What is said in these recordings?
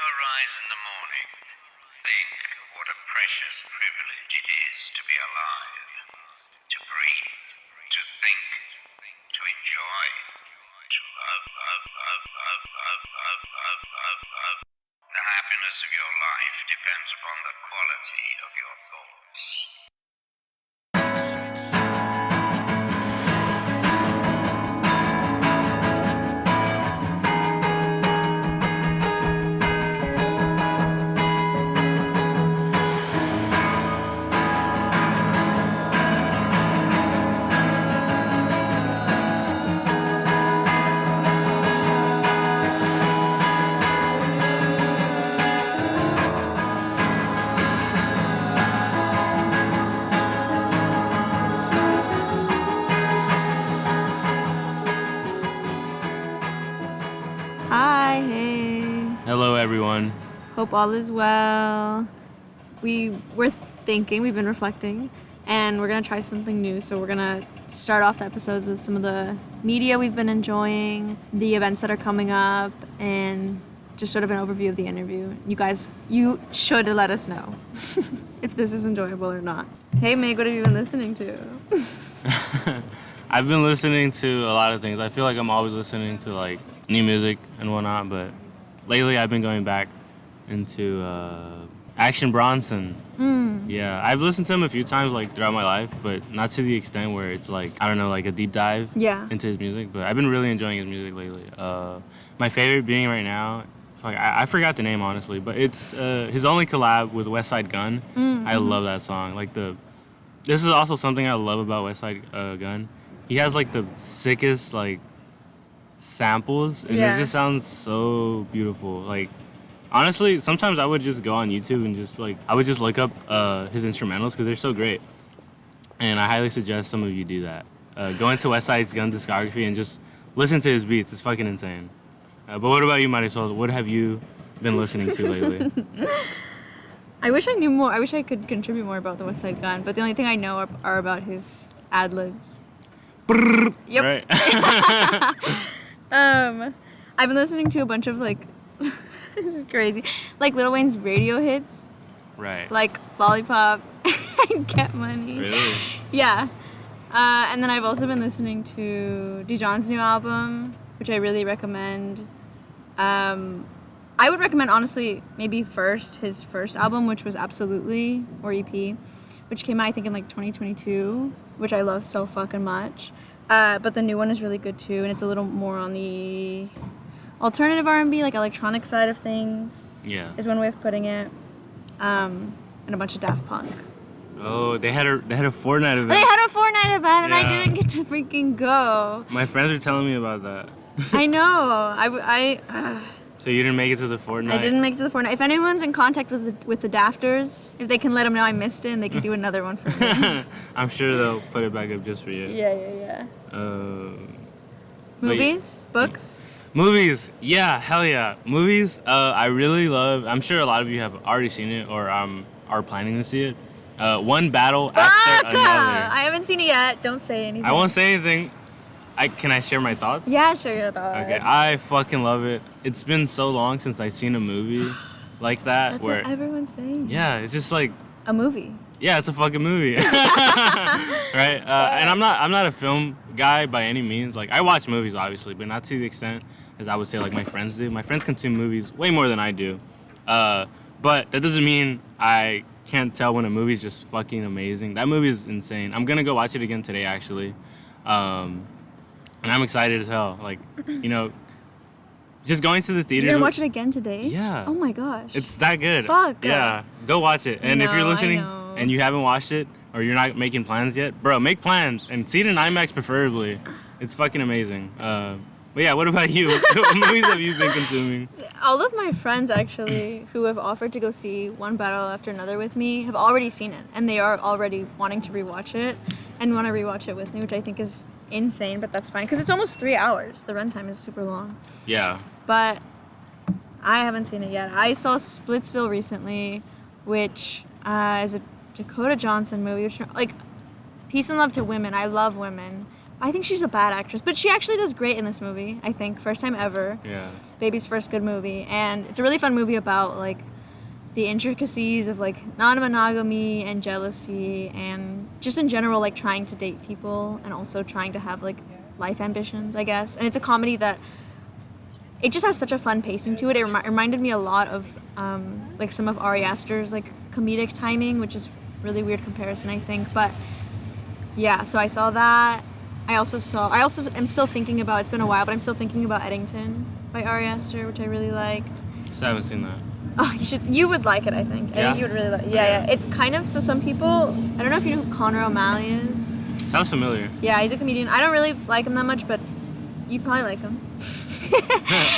arise in the morning, think of what a precious privilege it is to be alive, to breathe, to think, to enjoy, to love. The happiness of your life depends upon the quality of your thoughts. Hi, hey. Hello, everyone. Hope all is well. We've been reflecting, and we're going to try something new. So we're going to start off the episodes with some of the media we've been enjoying, the events that are coming up, and just sort of an overview of the interview. You should let us know if this is enjoyable or not. Hey, Meg, what have you been listening to? I've been listening to a lot of things. I feel like I'm always listening to, like, new music and whatnot, but lately I've been going back into Action Bronson. Yeah, I've listened to him a few times, like, throughout my life, but not to the extent where it's, like, I don't know, like a deep dive into his music, but I've been really enjoying his music lately. My favorite being right now, I forgot the name, honestly, but it's his only collab with Westside Gunn. I love that song. This is also something I love about Westside Gunn. He has, like, the sickest, like, samples, and it just sounds so beautiful. Like, honestly, sometimes I would just go on YouTube and just, like, I would just look up his instrumentals because they're so great. And I highly suggest some of you do that. Go into Westside Gunn discography and just listen to his beats. It's fucking insane. But what about you, Marisol? What have you been listening to lately? I wish I knew more. I wish I could contribute more about the Westside Gunn, but the only thing I know are about his ad-libs. Yep. Right. I've been listening to a bunch of, like, this is crazy, like Lil Wayne's radio hits. Right. Like Lollipop and Get Money. Really? Yeah. And then I've also been listening to Dijon's new album, which I really recommend. I would recommend, honestly, maybe his first album, which was Absolutely, or EP, which came out, I think, in, like, 2022, which I love so fucking much. But the new one is really good, too, and it's a little more on the alternative R&B, like, electronic side of things. Yeah. Is one way of putting it. And a bunch of Daft Punk. Oh, they had a Fortnite event. They had a Fortnite event, and I didn't get to freaking go. My friends were telling me about that. I know. So you didn't make it to the Fortnite? I didn't make it to the Fortnite. If anyone's in contact with the Dafters, if they can let them know I missed it, and they can do another one for me. I'm sure they'll put it back up just for you. Yeah. Movies? Books? Movies. Yeah, hell yeah. Movies, I really love. I'm sure a lot of you have already seen it or are planning to see it. One battle after another. I haven't seen it yet. Don't say anything. I won't say anything. Can I share my thoughts? Yeah, share your thoughts. Okay, I fucking love it. It's been so long since I've seen a movie like that. That's where, what everyone's saying. Yeah, it's just like a movie. Yeah, it's a fucking movie. Right? And I'm not a film guy by any means. Like, I watch movies, obviously, but not to the extent as I would say, like, my friends do. My friends consume movies way more than I do. But that doesn't mean I can't tell when a movie's just fucking amazing. That movie is insane. I'm gonna go watch it again today, actually. And I'm excited as hell. Like, you know, just going to the theater. You're gonna watch it again today? Yeah. Oh my gosh. It's that good. Fuck. Yeah. Go watch it. And if you're listening and you haven't watched it or you're not making plans yet, bro, make plans and see it in IMAX preferably. It's fucking amazing. But yeah, what about you? What movies have you been consuming? All of my friends, actually, who have offered to go see One Battle After Another with me have already seen it. And they are already wanting to rewatch it and want to rewatch it with me, which I think is insane, but that's fine. Because it's almost 3 hours. The runtime is super long. Yeah. But I haven't seen it yet. I saw Splitsville recently, which is a Dakota Johnson movie. Which, like, peace and love to women. I love women. I think she's a bad actress, but she actually does great in this movie. I think first time ever. Yeah. Baby's first good movie, and it's a really fun movie about like the intricacies of like non-monogamy and jealousy, and just in general like trying to date people and also trying to have like life ambitions, I guess. And it's a comedy that it just has such a fun pacing to it. It reminded me a lot of like some of Ari Aster's like comedic timing, which is really weird comparison, I think. But yeah, so I saw that. I also am still thinking about, it's been a while, but I'm still thinking about Eddington by Ari Aster, which I really liked. So I haven't seen that. Oh, you would like it, I think. I think you would really like it. Yeah. It kind of, so some people, I don't know if you know who Connor O'Malley is. Sounds familiar. Yeah, he's a comedian. I don't really like him that much, but you'd probably like him.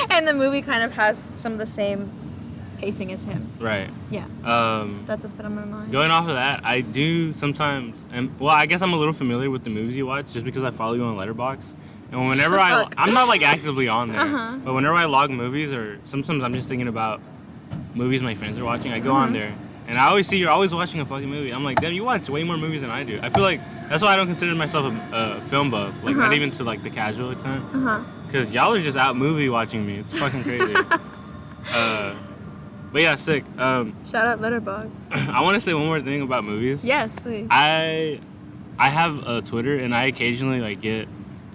And the movie kind of has some of the same pacing as him. Right. Yeah. That's what's been on my mind. Going off of that, I do sometimes, well, I guess I'm a little familiar with the movies you watch just because I follow you on Letterboxd. And whenever I'm not like actively on there, but whenever I log movies, or sometimes I'm just thinking about movies my friends are watching, I go on there and I always see you're always watching a fucking movie. I'm like, damn, you watch way more movies than I do. I feel like that's why I don't consider myself a film buff, like not even to like the casual extent. Because y'all are just out movie watching me. It's fucking crazy. But yeah, sick. Shout out Letterboxd. I want to say one more thing about movies. Yes, please. I have a Twitter, and I occasionally like get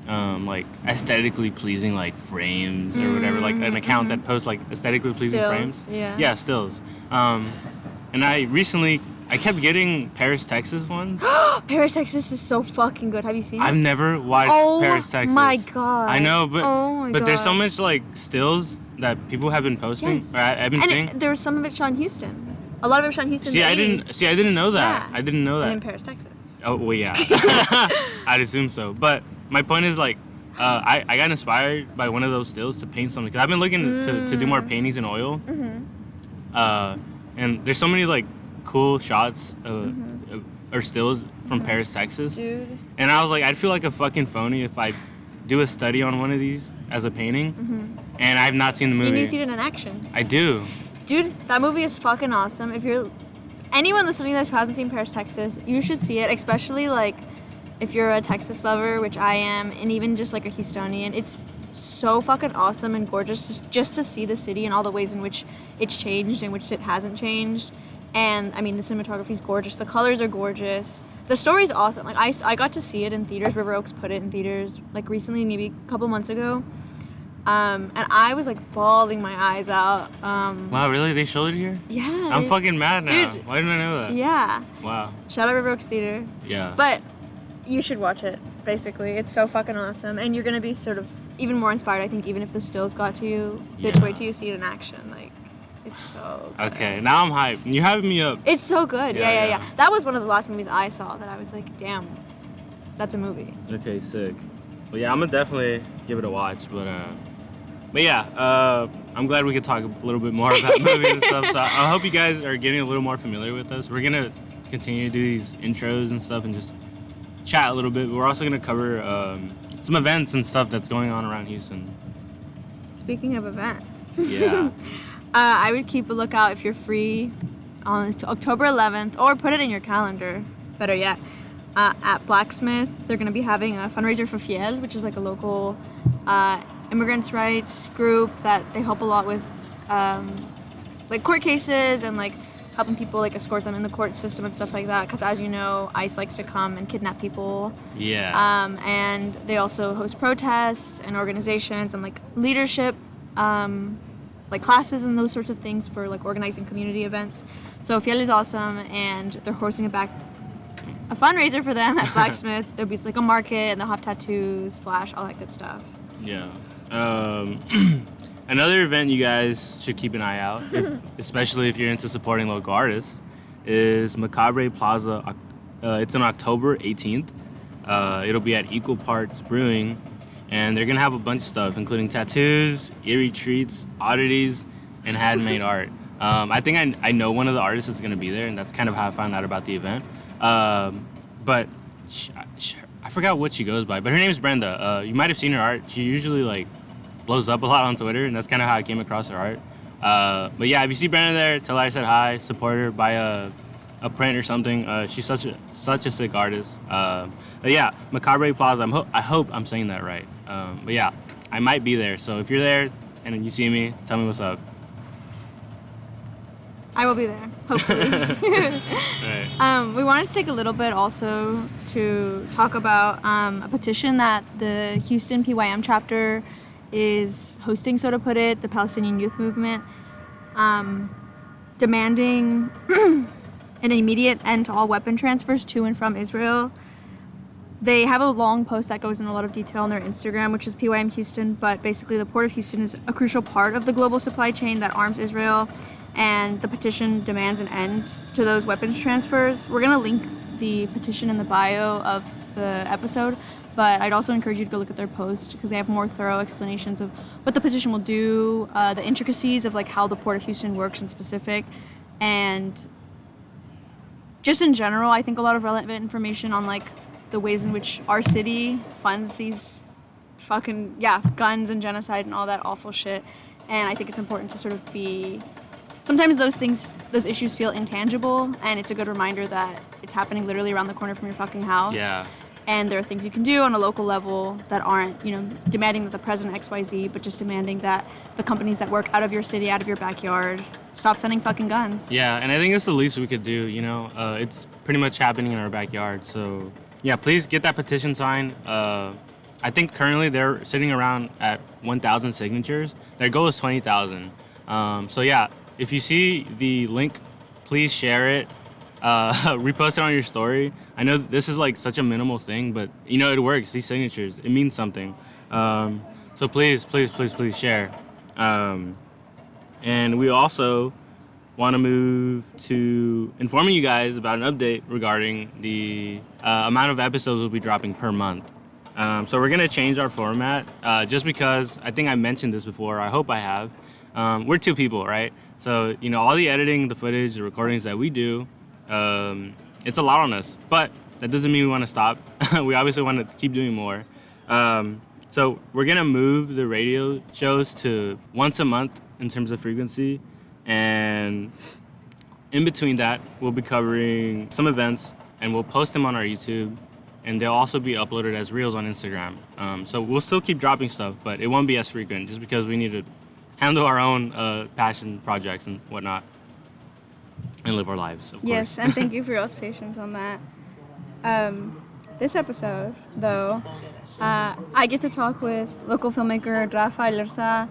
like aesthetically pleasing like frames or whatever, like an account that posts like aesthetically pleasing Stills, frames. yeah. Stills. And I kept getting Paris, Texas ones. Paris, Texas is so fucking good. Have you seen it? I've never watched Paris, Texas. Oh my god. I know, but there's so much like stills that people have been posting. Yes. Or I've been seeing. There was some of it shot in Houston. A lot of it shot in Houston. I didn't know that. Yeah. I didn't know that. And in Paris, Texas. Oh well, yeah. I'd assume so. But my point is like, I got inspired by one of those stills to paint something. Cause I've been looking to do more paintings in oil. And there's so many like cool shots or stills from Paris, Texas. Dude. And I was like, I'd feel like a fucking phony if I do a study on one of these as a painting, and I've not seen the movie. You need to see it in action. I do. Dude, that movie is fucking awesome. If you're anyone listening to this who hasn't seen Paris, Texas, you should see it, especially like if you're a Texas lover, which I am, and even just like a Houstonian. It's so fucking awesome and gorgeous just to see the city and all the ways in which it's changed and which it hasn't changed. And I mean, the cinematography is gorgeous. The colors are gorgeous. The story's awesome. Like I got to see it in theaters. River Oaks put it in theaters like recently, maybe a couple months ago. And I was like bawling my eyes out. Wow, really? They showed it here? Yeah. I'm fucking mad now. Dude, why didn't I know that? Yeah. Wow. Shout out River Oaks Theater. Yeah. But you should watch it, basically. It's so fucking awesome. And you're going to be sort of even more inspired, I think, even if the stills got to you. Bitch, wait till you see it in action. Like, it's so good. Okay, now I'm hyped. You're hyping me up. It's so good. Yeah. That was one of the last movies I saw that I was like, damn, that's a movie. Okay, sick. Well, yeah, I'm going to definitely give it a watch. But yeah, I'm glad we could talk a little bit more about movies and stuff. So I hope you guys are getting a little more familiar with us. We're going to continue to do these intros and stuff and just chat a little bit. But we're also going to cover some events and stuff that's going on around Houston. Speaking of events. Yeah. I would keep a lookout if you're free on October 11th, or put it in your calendar, better yet, at Blacksmith. They're going to be having a fundraiser for Fiel, which is like a local immigrants' rights group that they help a lot with like court cases and like helping people like escort them in the court system and stuff like that, because as you know, ICE likes to come and kidnap people. Yeah. And they also host protests and organizations and like leadership like classes and those sorts of things for like organizing community events. So Fiel is awesome, and they're hosting a fundraiser for them at Blacksmith. There'll be like a market, and they'll have tattoos, flash, all that good stuff. Yeah. Another event you guys should keep an eye out, especially if you're into supporting local artists, is Macabre Plaza. It's on October 18th. It'll be at Equal Parts Brewing, and they're going to have a bunch of stuff, including tattoos, eerie treats, oddities, and handmade art. I think I know one of the artists that's going to be there, and that's kind of how I found out about the event. But I forgot what she goes by, but her name is Brenda. You might have seen her art. She usually like blows up a lot on Twitter, and that's kind of how I came across her art. But yeah, if you see Brenda there, tell her I said hi, support her, buy a a print or something. She's such a sick artist. But yeah, Macabre Plaza. I hope I'm saying that right. But yeah, I might be there. So if you're there and you see me, tell me what's up. I will be there, hopefully. Right. We wanted to take a little bit also to talk about a petition that the Houston PYM chapter is hosting, so to put it, the Palestinian Youth Movement, demanding an immediate end to all weapon transfers to and from Israel. They have a long post that goes in a lot of detail on their Instagram, which is PYM Houston, but basically the Port of Houston is a crucial part of the global supply chain that arms Israel, and the petition demands an end to those weapons transfers. We're going to link the petition in the bio of the episode, but I'd also encourage you to go look at their post because they have more thorough explanations of what the petition will do, the intricacies of like how the Port of Houston works in specific, and just in general, I think a lot of relevant information on like the ways in which our city funds these fucking, guns and genocide and all that awful shit. And I think it's important to sort of be, sometimes those issues feel intangible, and it's a good reminder that it's happening literally around the corner from your fucking house. Yeah. And there are things you can do on a local level that aren't, demanding that the president XYZ, but just demanding that the companies that work out of your city, out of your backyard, stop sending fucking guns. Yeah, and I think it's the least we could do, it's pretty much happening in our backyard. So, yeah, please get that petition signed. I think currently they're sitting around at 1,000 signatures. Their goal is 20,000. So, yeah, if you see the link, please share it. Repost it on your story. I know this is like such a minimal thing, but it works. These signatures, it means something. So please share. And we also want to move to informing you guys about an update regarding the amount of episodes we'll be dropping per month. So we're gonna change our format just because I think I mentioned this before. I hope I have. We're two people, right? So all the editing, the footage, the recordings that we do. It's a lot on us, but that doesn't mean we want to stop. We obviously want to keep doing more. So we're going to move the radio shows to once a month in terms of frequency. And in between that, we'll be covering some events and we'll post them on our YouTube. And they'll also be uploaded as reels on Instagram. So we'll still keep dropping stuff, but it won't be as frequent just because we need to handle our own passion projects and whatnot. And live our lives, of course. Yes, and thank you for y'all's patience on that. This episode, though, I get to talk with local filmmaker Rafa Elorza,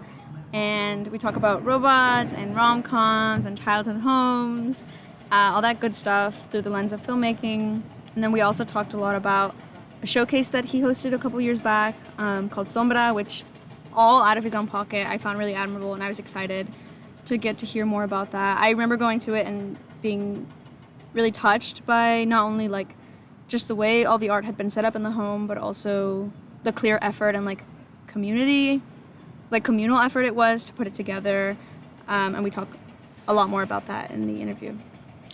and we talk about robots and rom-coms and childhood homes, all that good stuff through the lens of filmmaking. And then we also talked a lot about a showcase that he hosted a couple years back called Sombra, which all out of his own pocket I found really admirable, and I was excited to get to hear more about that. I remember going to it and being really touched by not only like just the way all the art had been set up in the home, but also the clear effort and like communal effort it was to put it together. And we talk a lot more about that in the interview.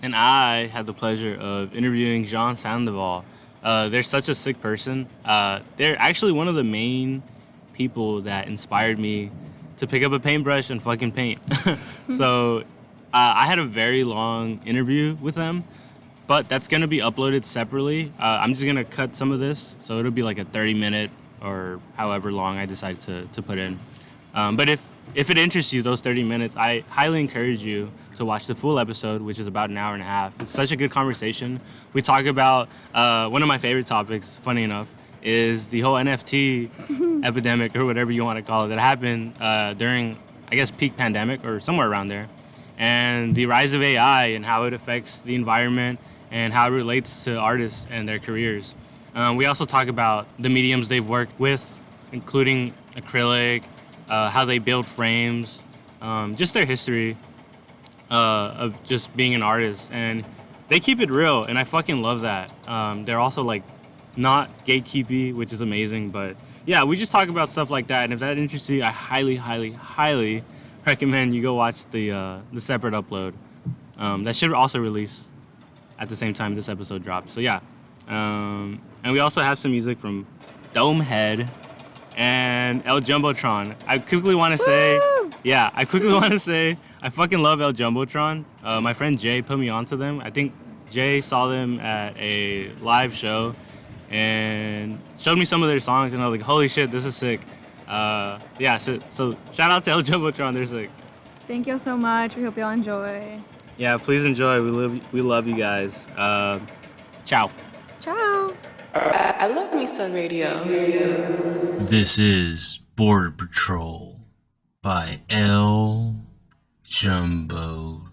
And I had the pleasure of interviewing Jean Sandoval. They're such a sick person. They're actually one of the main people that inspired me to pick up a paintbrush and fucking paint. So I had a very long interview with them, but that's going to be uploaded separately. I'm just going to cut some of this, so it'll be like a 30-minute or however long I decide to put in. But if it interests you, those 30 minutes, I highly encourage you to watch the full episode, which is about an hour and a half. It's such a good conversation. We talk about one of my favorite topics, funny enough, is the whole NFT epidemic, or whatever you want to call it, that happened during, I guess, peak pandemic or somewhere around there, and the rise of AI and how it affects the environment and how it relates to artists and their careers. We also talk about the mediums they've worked with, including acrylic, how they build frames, just their history of just being an artist. And they keep it real, and I fucking love that. They're also like not gatekeepy, which is amazing. But yeah, we just talk about stuff like that, and if that interests you, I highly recommend you go watch the separate upload. That should also release at the same time this episode drops. So yeah, and we also have some music from Domehead and El Jumbotron. I quickly want to say, I fucking love El Jumbotron. My friend Jay put me onto them. I think Jay saw them at a live show and showed me some of their songs, and I was like, holy shit, this is sick. So shout out to El Jumbotron, they're sick. Thank you so much. We hope y'all enjoy. Yeah, please enjoy. We love you guys. Ciao. Ciao. I love me some radio. This is Border Patrol by El Jumbotron.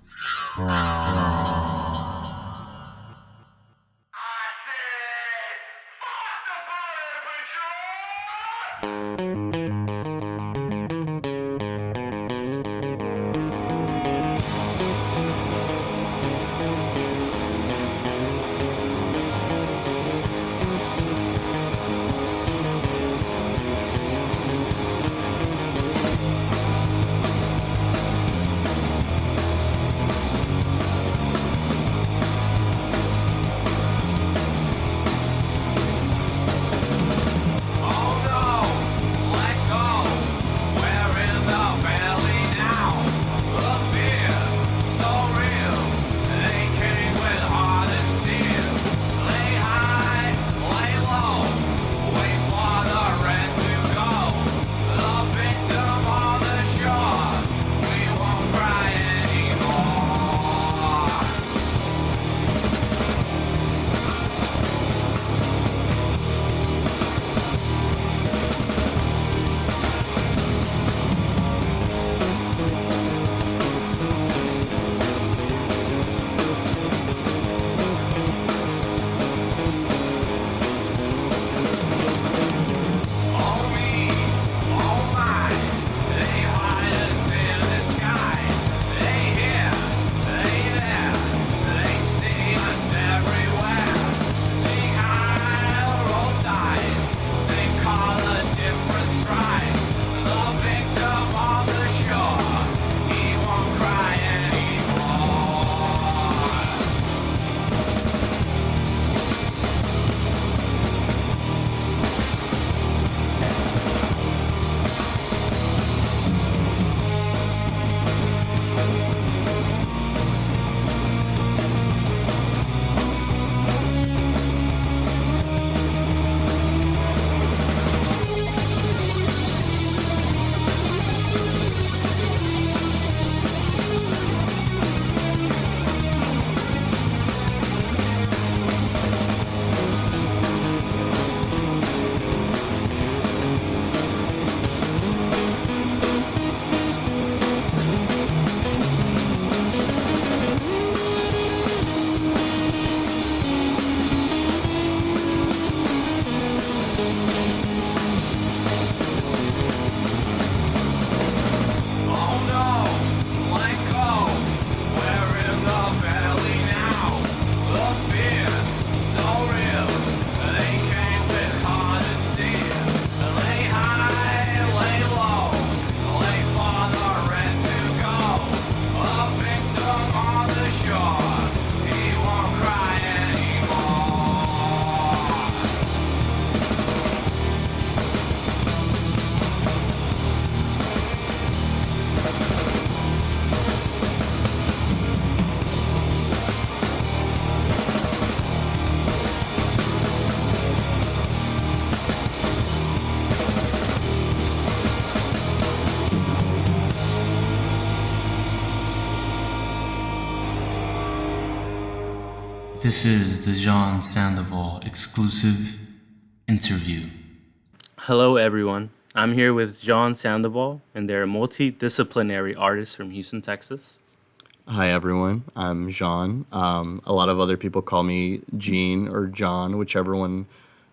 This is the Jean Sandoval exclusive interview. Hello, everyone. I'm here with Jean Sandoval, and they're multidisciplinary artists from Houston, Texas. Hi, everyone. I'm Jean. A lot of other people call me Jean or John, whichever one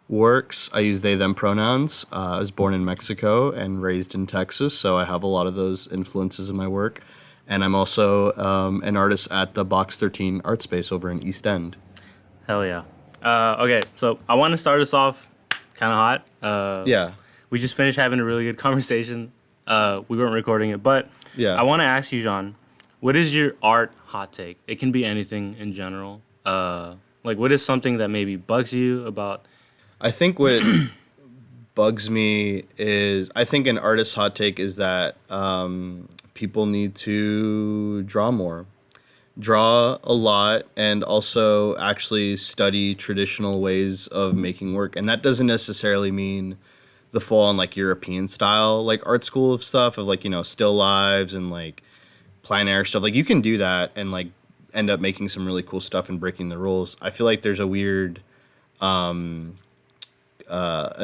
works. I use they, them pronouns. I was born in Mexico and raised in Texas, so I have a lot of those influences in my work. And I'm also an artist at the Box 13 art space over in East End. Hell yeah. Okay, so I want to start us off kind of hot. Yeah. We just finished having a really good conversation. We weren't recording it, but Yeah. I want to ask you, Jean, what is your art hot take? It can be anything in general. What is something that maybe bugs you about? I think what bugs me is, I think an artist's hot take is that people need to draw more. draw a lot and also actually study traditional ways of making work. And that doesn't necessarily mean the full on like European style like art school of stuff of like, you know, still lives and like plein air stuff. Like you can do that and like end up making some really cool stuff and breaking the rules. I feel like there's a weird an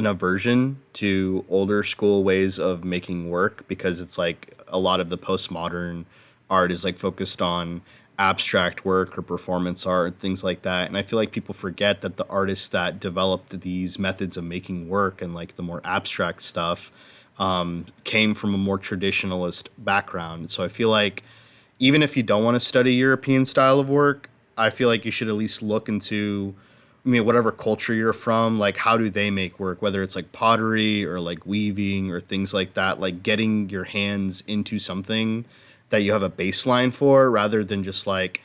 aversion to older school ways of making work because it's like a lot of the postmodern art is like focused on abstract work or performance art, things like that. And I feel like people forget that the artists that developed these methods of making work and like the more abstract stuff came from a more traditionalist background. So I feel like even if you don't want to study European style of work, I feel like you should at least look into, I mean, whatever culture you're from, like how do they make work, whether it's like pottery or like weaving or things like that, like getting your hands into something that you have a baseline for rather than just like,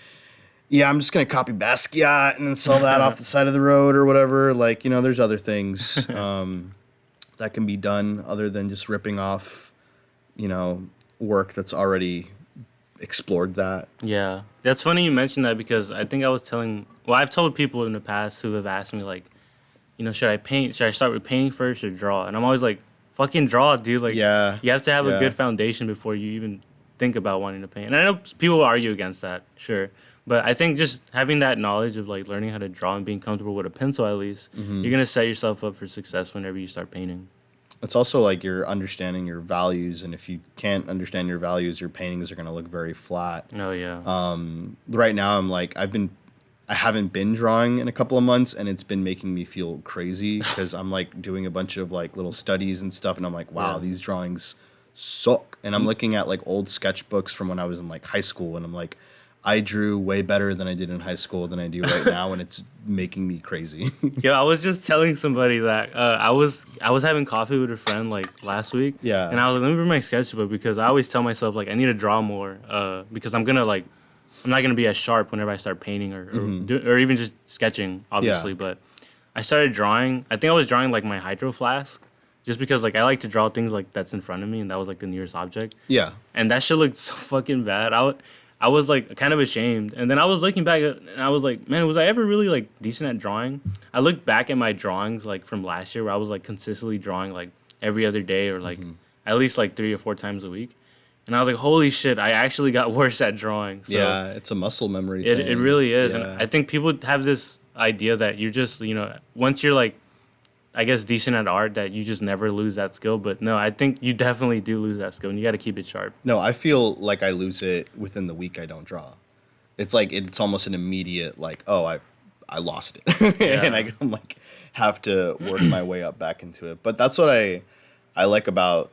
yeah, I'm just going to copy Basquiat and then sell that off the side of the road or whatever. Like, you know, there's other things that can be done other than just ripping off, you know, work that's already explored that. Yeah, that's funny you mentioned that because I think I've told people in the past who have asked me like, you know, should I start with painting first or draw? And I'm always like, fucking draw, dude. Like, Yeah, you have to have yeah. a good foundation before you even think about wanting to paint. And I know people argue against that, sure. But I think just having that knowledge of like learning how to draw and being comfortable with a pencil at least, you're gonna set yourself up for success whenever you start painting. It's also like you're understanding your values, and if you can't understand your values, your paintings are going to look very flat. Oh yeah. Right now, I haven't been drawing in a couple of months, and it's been making me feel crazy because I'm like doing a bunch of like little studies and stuff, and I'm like, wow, Yeah. these drawings suck. And I'm looking at like old sketchbooks from when I was in like high school, and I'm like, I drew way better than I did in high school than I do right now, and it's making me crazy. Yeah, I was just telling somebody that I was having coffee with a friend like last week. Yeah. And I was like, let me bring my sketchbook because I always tell myself like I need to draw more because I'm not gonna be as sharp whenever I start painting or even just sketching, obviously. Yeah. But I started drawing. I think I was drawing like my hydro flask, just because like I like to draw things like that's in front of me, and that was like the nearest object. Yeah. And that shit looked so fucking bad. I was like kind of ashamed, and then I was looking back and I was like, man, was I ever really like decent at drawing? I looked back at my drawings like from last year where I was like consistently drawing like every other day or like at least like 3 or 4 times a week, and I was like, holy shit, I actually got worse at drawing. So Yeah, it's a muscle memory it thing. it really is, Yeah. and I think people have this idea that you're just, you know, once you're like, I guess, decent at art, that you just never lose that skill. But no, I think you definitely do lose that skill, and you got to keep it sharp. No, I feel like I lose it within the week I don't draw. It's like it's almost an immediate like, oh, I lost it, and I'm like have to work my way up back into it. But that's what I like about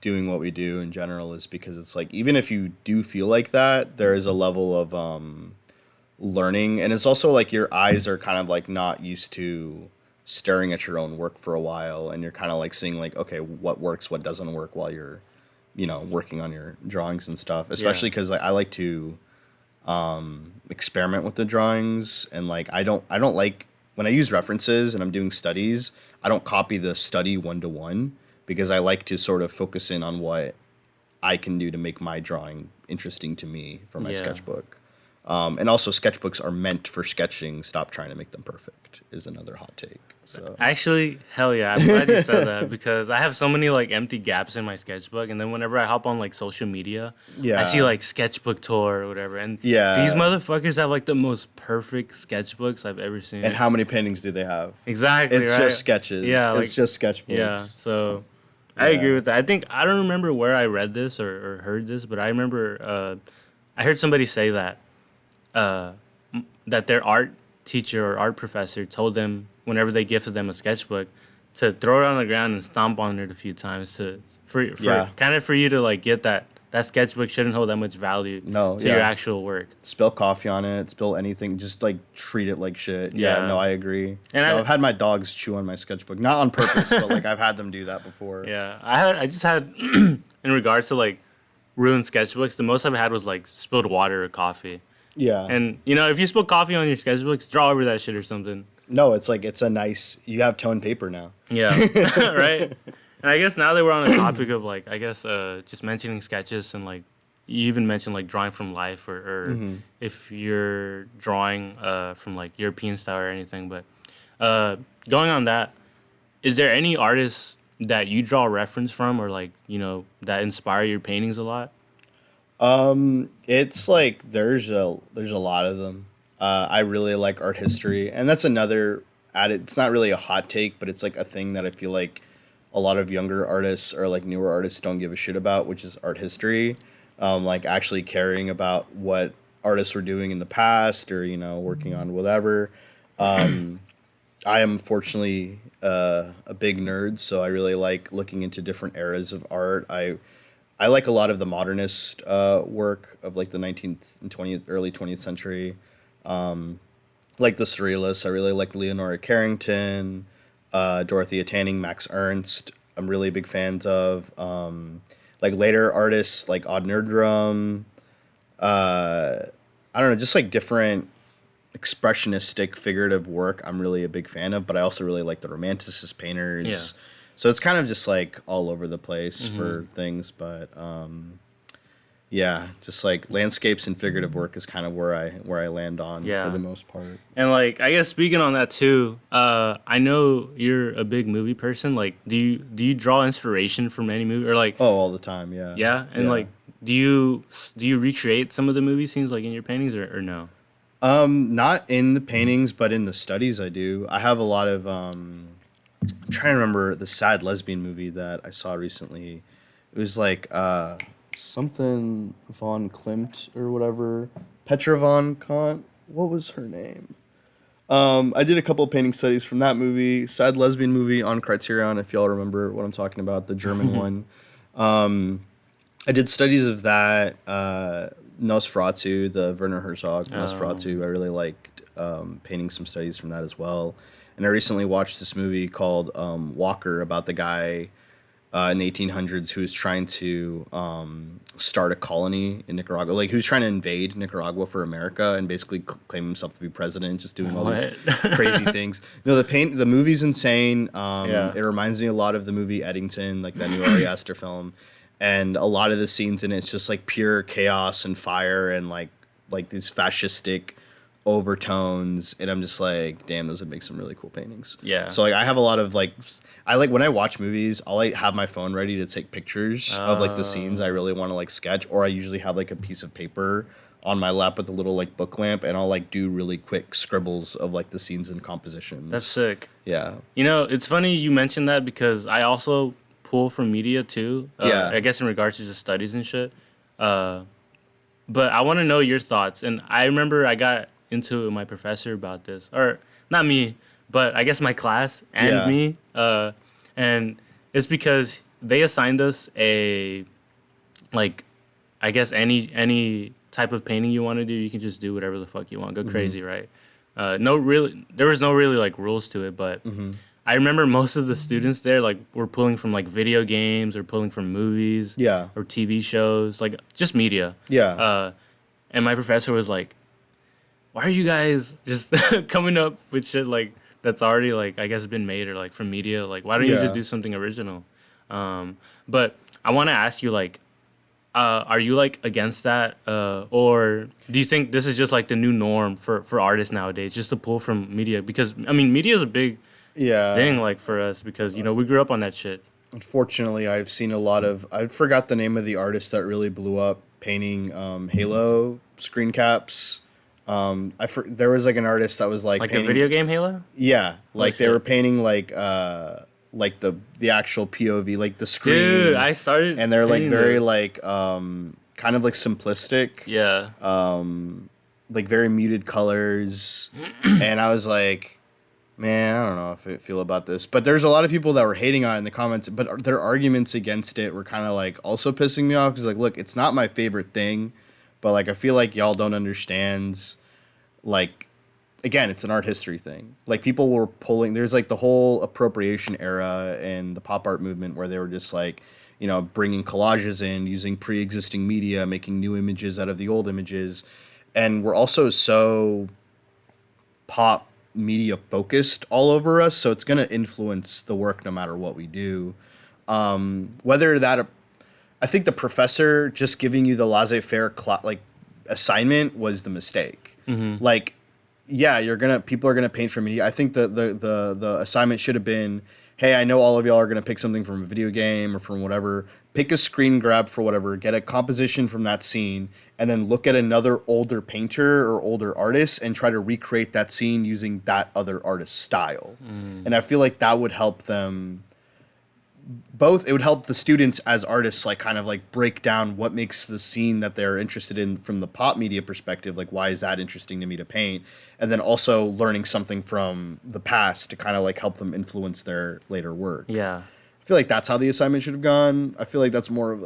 doing what we do in general is because it's like even if you do feel like that, there is a level of learning, and it's also like your eyes are kind of like not used to staring at your own work for a while, and you're kind of like seeing like, okay, what works, what doesn't work while you're, you know, working on your drawings and stuff, especially because I like to experiment with the drawings, and like I don't like when I use references and I'm doing studies, I don't copy the study 1-to-1 because I like to sort of focus in on what I can do to make my drawing interesting to me for my sketchbook. And also sketchbooks are meant for sketching. Stop trying to make them perfect is another hot take. So Actually, hell yeah, I'm glad you said that because I have so many like empty gaps in my sketchbook, and then whenever I hop on like social media, I see like sketchbook tour or whatever, and these motherfuckers have like the most perfect sketchbooks I've ever seen. And how many paintings do they have? Exactly, It's right? just sketches. Yeah, It's just sketchbooks. Yeah, so I agree with that. I don't remember where I read this or heard this, but I remember I heard somebody say that that their art teacher or art professor told them whenever they gifted them a sketchbook to throw it on the ground and stomp on it a few times for you to like get that sketchbook shouldn't hold that much value to your actual work. Spill coffee on it, spill anything, just like treat it like shit. Yeah. No, I agree. And I've had my dogs chew on my sketchbook, not on purpose, but like I've had them do that before. Yeah, I just had in regards to like ruined sketchbooks, the most I've had was like spilled water or coffee. Yeah. And you know, if you spill coffee on your sketchbooks, draw over that shit or something. No, it's like it's a nice. You have toned paper now. Yeah, right. And I guess now that we're on a topic of like, I guess just mentioning sketches and like you even mentioned like drawing from life, or if you're drawing from like European style or anything. But going on that, is there any artists that you draw reference from, or like that inspire your paintings a lot? It's like there's a lot of them. I really like art history, and that's another added. It's not really a hot take, but it's like a thing that I feel like a lot of younger artists or like newer artists don't give a shit about, which is art history. Like actually caring about what artists were doing in the past, or working on whatever. I am fortunately a big nerd, so I really like looking into different eras of art. I like a lot of the modernist work of like the 19th and 20th, early 20th century. Like the surrealists, I really like Leonora Carrington, Dorothea Tanning, Max Ernst. I'm really big fans of. Like later artists like Odd Nerdrum. I don't know, just like different expressionistic figurative work I'm really a big fan of, but I also really like the romanticist painters. Yeah. So it's kind of just like all over the place for things, but yeah, just like landscapes and figurative work is kind of where I land on for the most part. And like I guess speaking on that too, I know you're a big movie person. Like, do you draw inspiration from any movie, or like? Oh, all the time, yeah. Yeah, and like, do you recreate some of the movie scenes like in your paintings, or no? Not in the paintings, but in the studies I do. I have a lot of I'm trying to remember the sad lesbian movie that I saw recently. It was like something von Klimt or whatever. Petra von Kant. What was her name? I did a couple of painting studies from that movie. Sad lesbian movie on Criterion, if y'all remember what I'm talking about, the German one. I did studies of that. Nosferatu, the Werner Herzog Nosferatu. I really liked painting some studies from that as well. And I recently watched this movie called Walker, about the guy in the 1800s who was trying to start a colony in Nicaragua. Like, he was trying to invade Nicaragua for America and basically claim himself to be president, just doing all these crazy things. The movie's insane. It reminds me a lot of the movie Eddington, like that new Ari Aster film. And a lot of the scenes in it's just like pure chaos and fire and like these fascistic overtones, and I'm just like, damn, those would make some really cool paintings. Yeah. So like I have a lot of like, I like when I watch movies, I'll like have my phone ready to take pictures of like the scenes I really want to like sketch, or I usually have like a piece of paper on my lap with a little like book lamp, and I'll like do really quick scribbles of like the scenes and compositions. That's sick. Yeah. It's funny you mentioned that, because I also pull from media too. I guess in regards to just studies and shit. But I want to know your thoughts. And I remember I got into it with my professor about this, or not me, but I guess my class and me. And it's because they assigned us a, like, I guess any type of painting you want to do, you can just do whatever the fuck you want, go crazy, right? There was no really like rules to it, but I remember most of the students there like were pulling from like video games or pulling from movies, or TV shows, like just media. And my professor was like, "Why are you guys just coming up with shit like that's already like, I guess, been made or like from media? Like, why don't you just do something original?" But I want to ask you, like, are you like against that, or do you think this is just like the new norm for artists nowadays, just to pull from media? Because I mean, media is a big thing like for us, because we grew up on that shit. Unfortunately, I've seen a lot of, I forgot the name of the artist that really blew up painting Halo screen caps. There was like an artist that was like painting, a video game Halo. Yeah, like they were painting like the actual POV, like the screen. Dude, I started, and they're like very like kind of like simplistic. Yeah. Like very muted colors, and I was like, man, I don't know if I feel about this. But there's a lot of people that were hating on it in the comments, but their arguments against it were kind of like also pissing me off, because like, look, it's not my favorite thing, but like I feel like y'all don't understand, like, again, it's an art history thing. Like, people were pulling, there's like the whole appropriation era and the pop art movement where they were just like, bringing collages in, using pre-existing media, making new images out of the old images. And we're also so pop media focused all over us, so it's going to influence the work no matter what we do. I I think the professor just giving you the laissez-faire assignment was the mistake. Like, yeah, people are gonna paint from media. I think the assignment should have been, hey, I know all of y'all are gonna pick something from a video game or from whatever. Pick a screen grab for whatever, get a composition from that scene, and then look at another older painter or older artist and try to recreate that scene using that other artist's style. And I feel like that would help them both. It would help the students as artists like kind of like break down what makes the scene that they're interested in from the pop media perspective, like why is that interesting to me to paint, and then also learning something from the past to kind of like help them influence their later work. Yeah. I feel like that's how the assignment should have gone. I feel like that's more of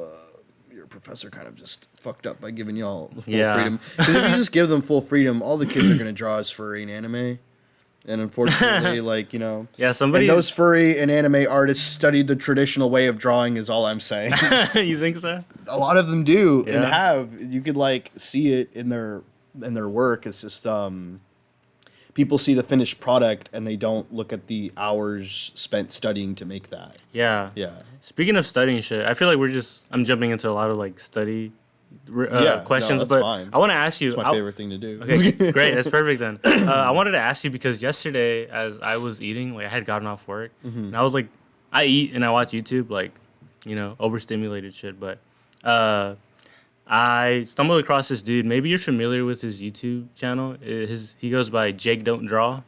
your professor kind of just fucked up by giving y'all the full freedom. Because if you just give them full freedom, all the kids are going to draw as furry and anime. And unfortunately, like, you know. Yeah, somebody. And those furry and anime artists studied the traditional way of drawing, is all I'm saying. You think so? A lot of them do and Yeah. have. You could, like, see it in their work. It's just, people see the finished product and they don't look at the hours spent studying to make that. Yeah. Yeah. Speaking of studying shit, I feel like I'm jumping into a lot of like study questions, that's but fine. I want to ask you. It's my favorite thing to do. Okay, great. That's perfect then. I wanted to ask you because yesterday, as I was eating, like I had gotten off work, and I was like, I eat and I watch YouTube, like, you know, overstimulated shit. But I stumbled across this dude. Maybe you're familiar with his YouTube channel. He goes by Jake Don't Draw.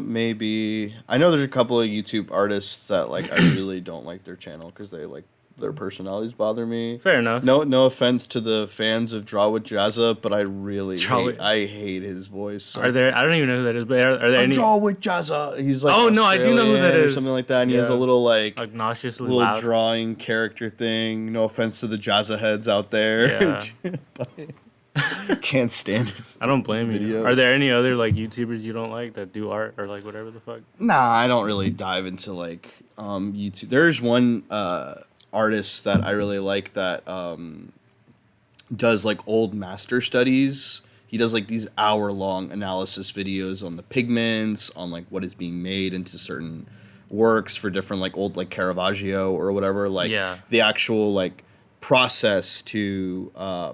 Maybe. I know there's a couple of YouTube artists that like I really don't like their channel because they like their personalities bother me. Fair enough. No offense to the fans of Draw with Jazza, but I hate his voice. So. Are there? I don't even know who that is, but are there any? Draw with Jazza. He's like, Oh, no, I do know who that Australian or is. something like that, and he has a Yeah. little like Obnoxiously little loud. drawing character thing. No offense to the Jazza heads out there. Yeah. Can't stand his I don't blame you. videos. Are there any other like YouTubers you don't like that do art or like whatever the fuck? Nah, I don't really dive into like YouTube. There's one artist that I really like that does like old master studies. He does like these hour-long analysis videos on the pigments, on like what is being made into certain works for different like old like Caravaggio or whatever. Like the actual like process to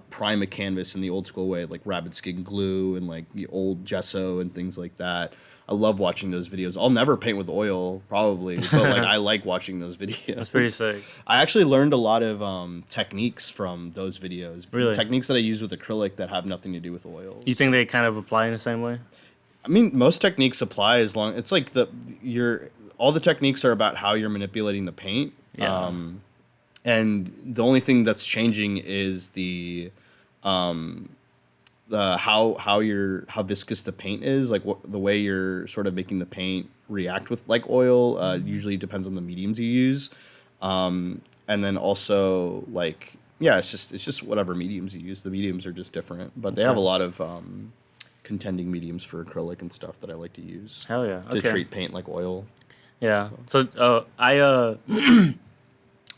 prime a canvas in the old school way, like rabbit skin glue and like the old gesso and things like that. I love watching those videos. I'll never paint with oil, probably, but like I like watching those videos. That's pretty sick. I actually learned a lot of techniques from those videos. Really? Techniques that I use with acrylic that have nothing to do with oils. You think they kind of apply in the same way? I mean, most techniques apply as long it's like all the techniques are about how you're manipulating the paint. Yeah. And the only thing that's changing is the how viscous the paint is, like the way you're sort of making the paint react with like oil. Usually depends on the mediums you use, and then also like it's just whatever mediums you use. The mediums are just different, but they have a lot of contending mediums for acrylic and stuff that I like to use. Hell yeah. To Okay. treat paint like oil. Yeah. So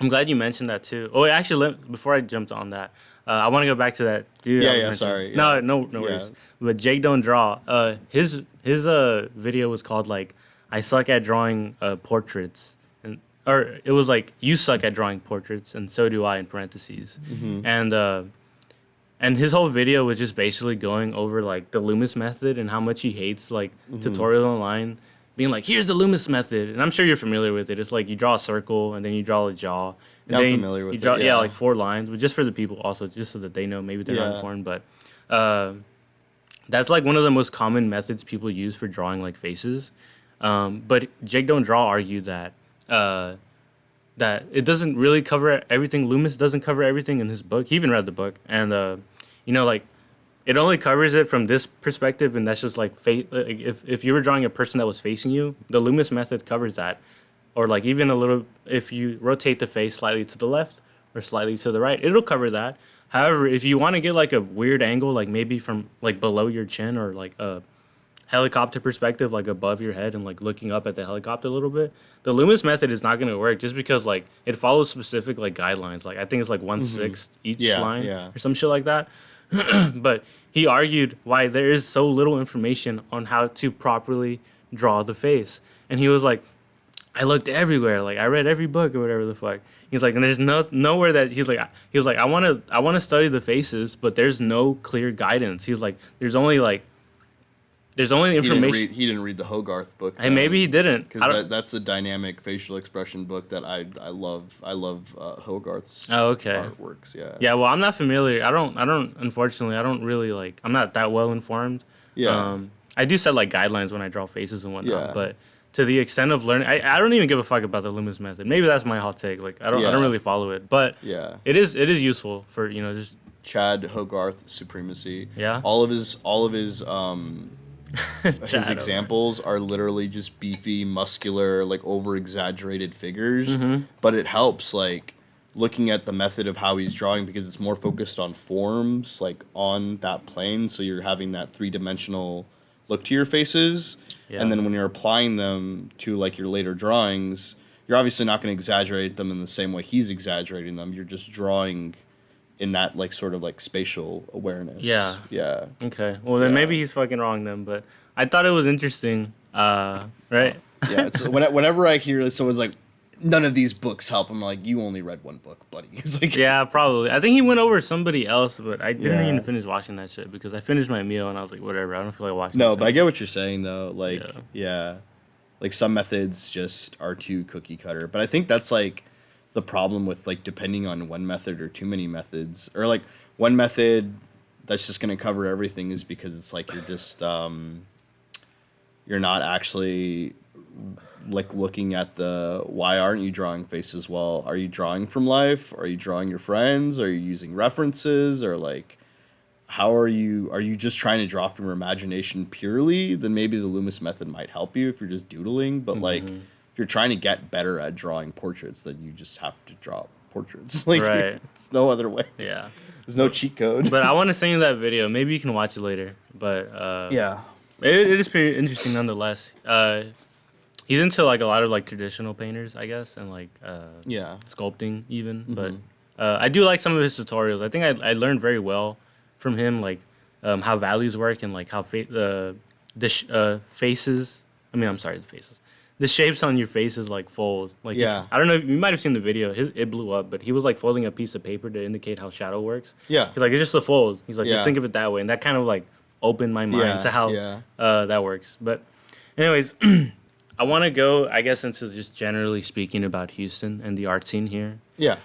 I'm glad you mentioned that too. Oh, actually, before I jumped on that, I want to go back to that dude. Yeah, I yeah, mentioned. sorry, No, yeah. no worries. Yeah. But Jake Don't Draw. His video was called like I suck at drawing portraits, or it was like you suck at drawing portraits, and so do I in parentheses. And his whole video was just basically going over like the Loomis method and how much he hates like tutorial online. Being like, here's the Loomis method, and I'm sure you're familiar with it. It's like you draw a circle, and then you draw a jaw. And I'm then familiar with you draw, it, yeah. like 4 lines, but just for the people also, just so that they know, maybe they're not informed. But that's like one of the most common methods people use for drawing like faces. But Jake Don't Draw argued that that it doesn't really cover everything. Loomis doesn't cover everything in his book. He even read the book, and like. It only covers it from this perspective, and that's just like if you were drawing a person that was facing you, the Loomis method covers that, or like even a little if you rotate the face slightly to the left or slightly to the right, it'll cover that. However, if you want to get like a weird angle, like maybe from like below your chin or like a helicopter perspective, like above your head and like looking up at the helicopter a little bit, the Loomis method is not going to work just because like it follows specific like guidelines. Like I think it's like 1/6 each line or some shit like that. But he argued why there is so little information on how to properly draw the face. And he was like, I looked everywhere. Like I read every book or whatever the fuck. He's like, and there's nowhere that he was like, I want to study the faces, but there's no clear guidance. He was like, there's only information. He didn't read the Hogarth book. And maybe he didn't. Because that's a dynamic facial expression book that I love. I love Hogarth's artworks. Yeah. Yeah. Well, I'm not familiar. Unfortunately, I don't really like. I'm not that well informed. Yeah. I do set like guidelines when I draw faces and whatnot, Yeah. but to the extent of learning, I don't even give a fuck about the Loomis method. Maybe that's my hot take. Like I don't really follow it, but yeah, it is useful for just Chad Hogarth supremacy. Yeah. All of his his examples are literally just beefy, muscular, like over exaggerated figures. Mm-hmm. But it helps like looking at the method of how he's drawing because it's more focused on forms, like on that plane. So you're having that 3-dimensional look to your faces. Yeah. And then when you're applying them to like your later drawings, you're obviously not going to exaggerate them in the same way he's exaggerating them. You're just drawing in that like sort of like spatial awareness. Yeah. Yeah. Okay. Well, then maybe he's fucking wrong then, but I thought it was interesting. Right? Yeah. It's whenever I hear someone's like, none of these books help, I'm like, you only read one book, buddy. It's like, yeah, probably. I think he went over somebody else, but I didn't even finish watching that shit because I finished my meal and I was like, whatever. I don't feel like watching. No, but I get what you're saying though. Like, yeah, like some methods just are too cookie cutter. But I think that's like the problem with like depending on one method or too many methods, or like one method that's just gonna cover everything is because it's like you're just you're not actually like looking at the why aren't you drawing faces well? Are you drawing from life? Are you drawing your friends? Are you using references? Or like how are you just trying to draw from your imagination purely? Then maybe the Loomis method might help you if you're just doodling. But like if you're trying to get better at drawing portraits, then you just have to draw portraits. Like right. There's no other way. Yeah. There's no cheat code. But I want to send you that video. Maybe you can watch it later. But yeah. It is pretty interesting nonetheless. He's into like a lot of like traditional painters, I guess, and like sculpting even. But I do like some of his tutorials. I think I learned very well from him, like how values work and like how faces. I mean, I'm sorry, the faces. The shapes on your faces like fold. Like I don't know. You might have seen the video. It blew up, but he was like folding a piece of paper to indicate how shadow works. Yeah. He's like, it's just a fold. He's like, just think of it that way, and that kind of like opened my mind to how that works. But anyways. I want to go, I guess, into just generally speaking about Houston and the art scene here. Yeah.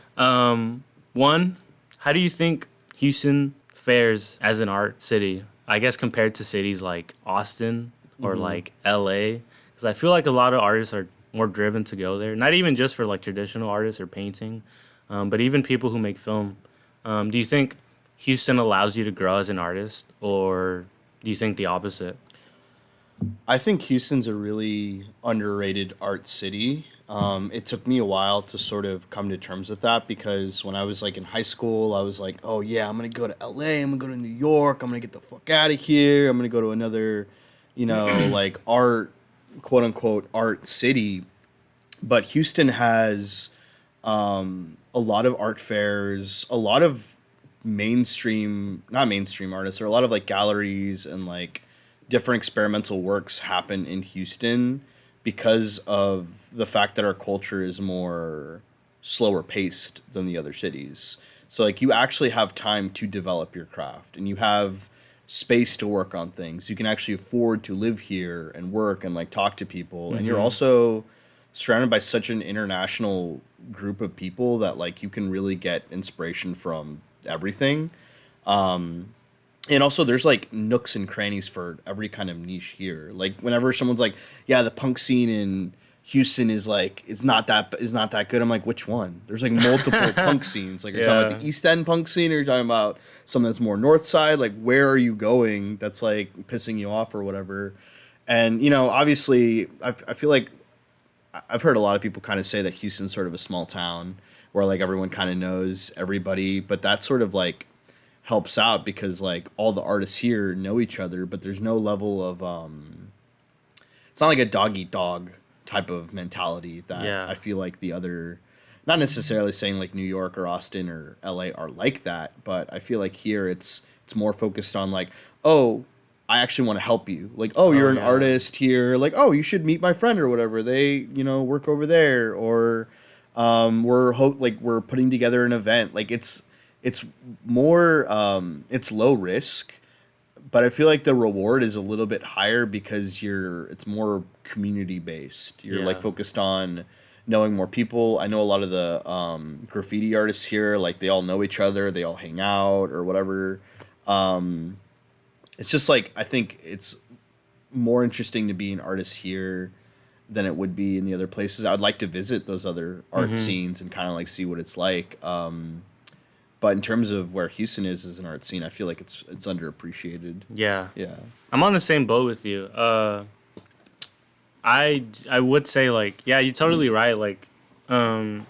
One, how do you think Houston fares as an art city? I guess compared to cities like Austin or like LA, because I feel like a lot of artists are more driven to go there. Not even just for like traditional artists or painting, but even people who make film. Do you think Houston allows you to grow as an artist, or do you think the opposite? I think Houston's a really underrated art city. It took me a while to sort of come to terms with that because when I was like in high school, I was like, oh yeah, I'm going to go to LA, I'm going to go to New York, I'm going to get the fuck out of here, I'm going to go to another, like art, quote unquote, art city. But Houston has a lot of art fairs, a lot of not mainstream artists, or a lot of like galleries and like different experimental works happen in Houston because of the fact that our culture is more slower paced than the other cities. So like you actually have time to develop your craft and you have space to work on things. You can actually afford to live here and work and like talk to people. And you're also surrounded by such an international group of people that like you can really get inspiration from everything. And also, there's like nooks and crannies for every kind of niche here. Like whenever someone's like, "Yeah, the punk scene in Houston is like it's not that good," I'm like, "Which one?" There's like multiple punk scenes. Like, you're talking about the East End punk scene, or you're talking about something that's more North Side. Like, where are you going? That's like pissing you off or whatever. And obviously, I feel like I've heard a lot of people kind of say that Houston's sort of a small town where like everyone kind of knows everybody, but that sort of like helps out because like all the artists here know each other, but there's no level of it's not like a dog eat dog type of mentality that I feel like the other, not necessarily saying like New York or Austin or LA are like that, but I feel like here it's more focused on like, oh, I actually want to help you. Like, oh, you're an artist here. Like, oh, you should meet my friend or whatever. They, work over there. Or we're putting together an event. Like, it's more, it's low risk, but I feel like the reward is a little bit higher because it's more community based. You're like focused on knowing more people. I know a lot of the graffiti artists here, like they all know each other. They all hang out or whatever. It's just like, I think it's more interesting to be an artist here than it would be in the other places. I would like to visit those other art scenes and kind of like see what it's like. But in terms of where Houston is as an art scene, I feel like it's underappreciated. Yeah. Yeah. I'm on the same boat with you. I would say, like, yeah, you're totally right. Like, when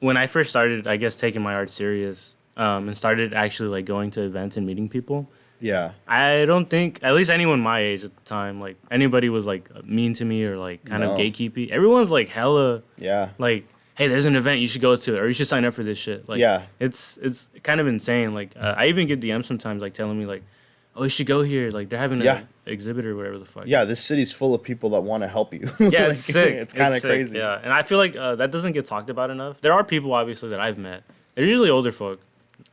I first started, I guess, taking my art serious, and started actually, like, going to events and meeting people, Yeah. I don't think, at least anyone my age at the time, like, anybody was, like, mean to me or, like, kind of gatekeepy. Everyone's, like, hella, like, hey, there's an event, you should go to it, or you should sign up for this shit. Like, it's kind of insane. Like, I even get DMs sometimes, like, telling me, like, oh, you should go here. Like, they're having an exhibit or whatever the fuck. Yeah, this city's full of people that want to help you. Yeah, it's sick. It's kind of crazy. Yeah, and I feel like that doesn't get talked about enough. There are people, obviously, that I've met. They're usually older folk.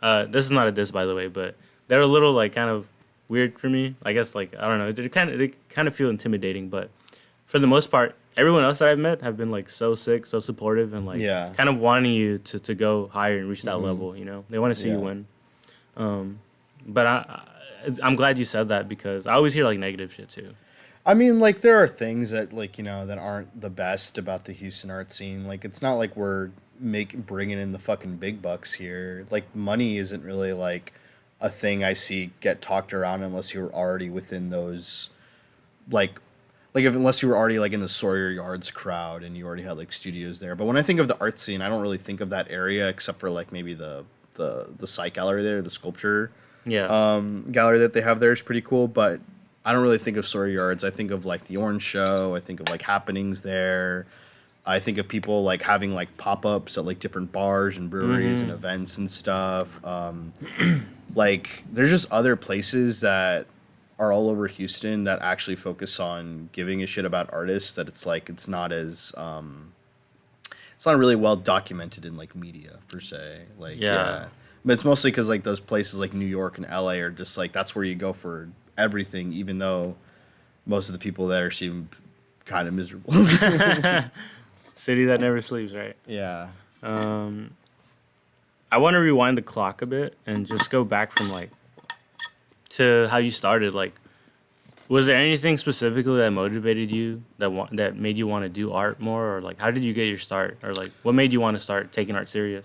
This is not a diss, by the way, but they're a little, like, kind of weird for me. I guess, like, I don't know. They kind of feel intimidating, but for the most part, everyone else that I've met have been, like, so sick, so supportive, and, like, kind of wanting you to go higher and reach that level, They want to see you win. But I'm glad you said that because I always hear, like, negative shit, too. I mean, like, there are things that, like, that aren't the best about the Houston art scene. Like, it's not like we're bringing in the fucking big bucks here. Like, money isn't really, like, a thing I see get talked around unless you're already within those, unless you were already, like, in the Sawyer Yards crowd and you already had, like, studios there. But when I think of the art scene, I don't really think of that area except for, like, maybe the site gallery there, the sculpture gallery that they have there is pretty cool. But I don't really think of Sawyer Yards. I think of, like, the Orange Show. I think of, like, happenings there. I think of people, like, having, like, pop-ups at, like, different bars and breweries and events and stuff. Like, there's just other places that are all over Houston that actually focus on giving a shit about artists that it's, like, it's not as, it's not really well documented in, like, media, per se. Like, But it's mostly because, like, those places like New York and LA are just, like, that's where you go for everything, even though most of the people there seem kind of miserable. City that never sleeps, right? Yeah. I want to rewind the clock a bit and just go back from, like, to how you started. Like, was there anything specifically that motivated you, that made you want to do art more? Or, like, how did you get your start? Or, like, what made you want to start taking art serious?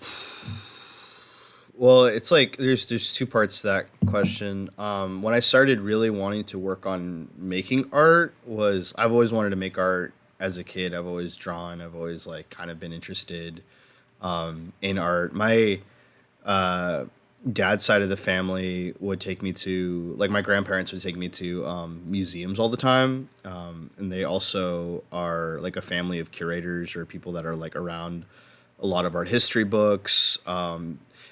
Well, it's like there's two parts to that question. When I started really wanting to work on making art I've always wanted to make art as a kid. I've always drawn. I've always, like, kind of been interested in art. My dad's side of the family would take me to, like, my grandparents would take me to museums all the time. And they also are, like, a family of curators or people that are, like, around a lot of art history books.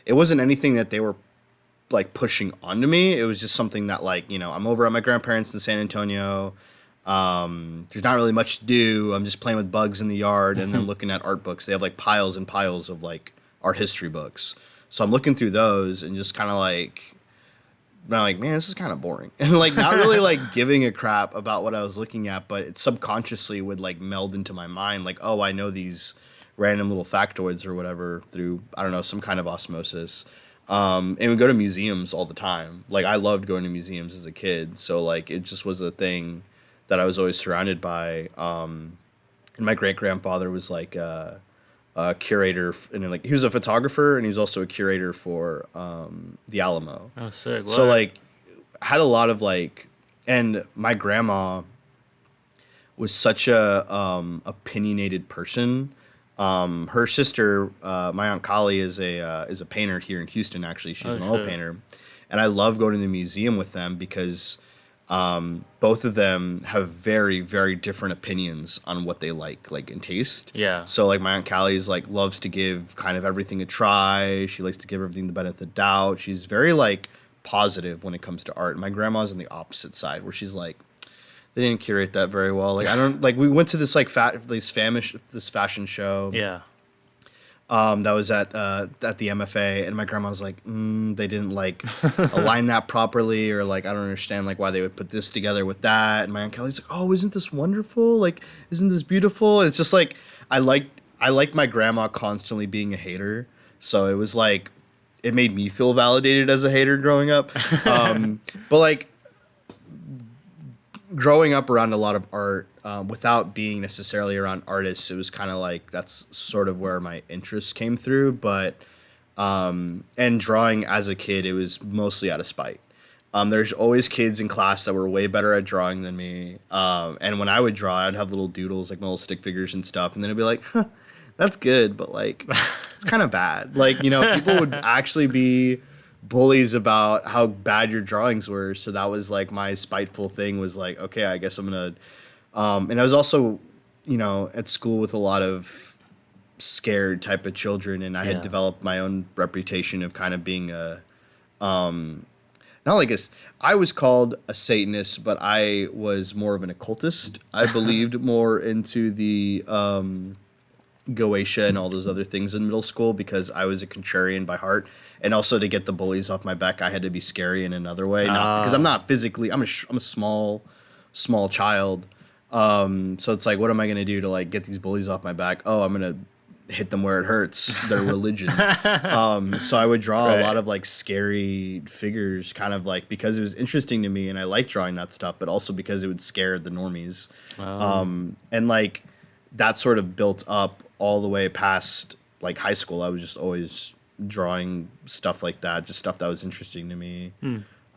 It wasn't anything that they were, like, pushing onto me. It was just something that, like, I'm over at my grandparents in San Antonio. There's not really much to do. I'm just playing with bugs in the yard and then looking at art books. They have, like, piles and piles of, like, art history books. So I'm looking through those and just kind of, like, I'm like, man, this is kind of boring. And, like, not really, like, giving a crap about what I was looking at, but it subconsciously would, like, meld into my mind. Like, oh, I know these random little factoids or whatever through, I don't know, some kind of osmosis. And we go to museums all the time. Like, I loved going to museums as a kid. So, like, it just was a thing that I was always surrounded by. And my great-grandfather was, like, a curator, and, like, he was a photographer, and he was also a curator for the Alamo. Oh, sick. What? So, like, I had a lot of, like, and my grandma was such a opinionated person. Her sister, my Aunt Kali, is a painter here in Houston. Actually, she's an oil painter, and I love going to the museum with them because both of them have very, very different opinions on what they like in taste. Yeah. So, like, my Aunt Callie is, like, loves to give kind of everything a try. She likes to give everything the benefit of the doubt. She's very, like, positive when it comes to art. My grandma's on the opposite side, where she's like, they didn't curate that very well. Like, I don't like. We went to this like this fashion show. Yeah. That was at the MFA, and my grandma was like, they didn't like align that properly, or like I don't understand like why they would put this together with that. And my Aunt Kelly's like, oh, isn't this wonderful? Like, isn't this beautiful? It's just like I like my grandma constantly being a hater, so it was like it made me feel validated as a hater growing up. But like growing up around a lot of art, without being necessarily around artists, it was kind of like that's sort of where my interest came through. But and drawing as a kid, it was mostly out of spite. There's always kids in class that were way better at drawing than me. And when I would draw, I'd have little doodles, like my little stick figures and stuff. And then it'd be like, huh, that's good, but like, it's kind of bad. Like, you know, people would actually be bullies about how bad your drawings were. So that was like my spiteful thing was like, okay, I guess I'm going to, and I was also, you know, at school with a lot of scared type of children. And I had developed my own reputation of kind of being a, not like I was called a Satanist, but I was more of an occultist. I believed more into the Goetia and all those other things in middle school because I was a contrarian by heart. And also to get the bullies off my back, I had to be scary in another way. Not because I'm not physically, I'm a small child. So it's like, what am I going to do to like get these bullies off my back? Oh, I'm going to hit them where it hurts, their religion. So I would draw a lot of like scary figures, kind of like because it was interesting to me and I liked drawing that stuff, but also because it would scare the normies. And like that sort of built up all the way past like high school. I was just always drawing stuff like that, just stuff that was interesting to me.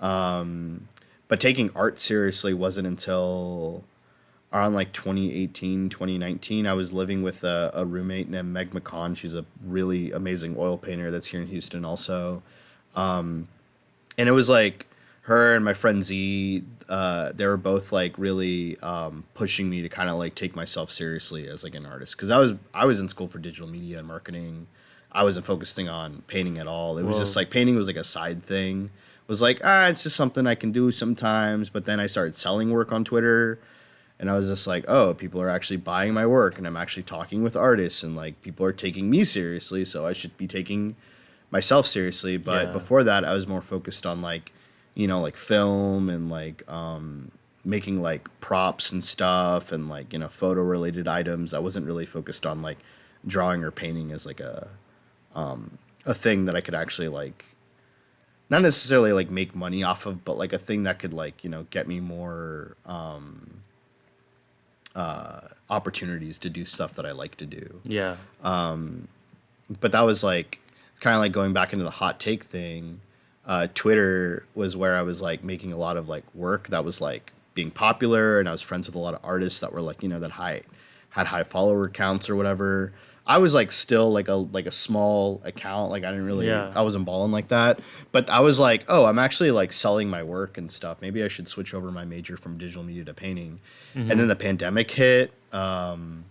But taking art seriously wasn't until around like 2018, 2019. I was living with a roommate named Meg McCon. She's a really amazing oil painter that's here in Houston also. And it was like her and my friend Z, they were both like really pushing me to kind of like take myself seriously as like an artist. Because I was in school for digital media and marketing. I wasn't focusing on painting at all. It was just like painting was like a side thing. It was like, it's just something I can do sometimes. But then I started selling work on Twitter. And I was just like, oh, people are actually buying my work and I'm actually talking with artists and like people are taking me seriously. So I should be taking myself seriously. But before that, I was more focused on like, you know, like film and like making like props and stuff and like, you know, photo related items. I wasn't really focused on like drawing or painting as like a thing that I could actually like, not necessarily like make money off of, but like a thing that could like, you know, get me more opportunities to do stuff that I like to do. Yeah. But that was like kind of like going back into the hot take thing. Twitter was where I was like making a lot of like work that was like being popular, and I was friends with a lot of artists that were like, you know, that had high follower counts or whatever. I was like still like a small account, like I didn't really I wasn't balling like that, but I was like, oh, I'm actually like selling my work and stuff. Maybe I should switch over my major from digital media to painting. And then the pandemic hit, you know,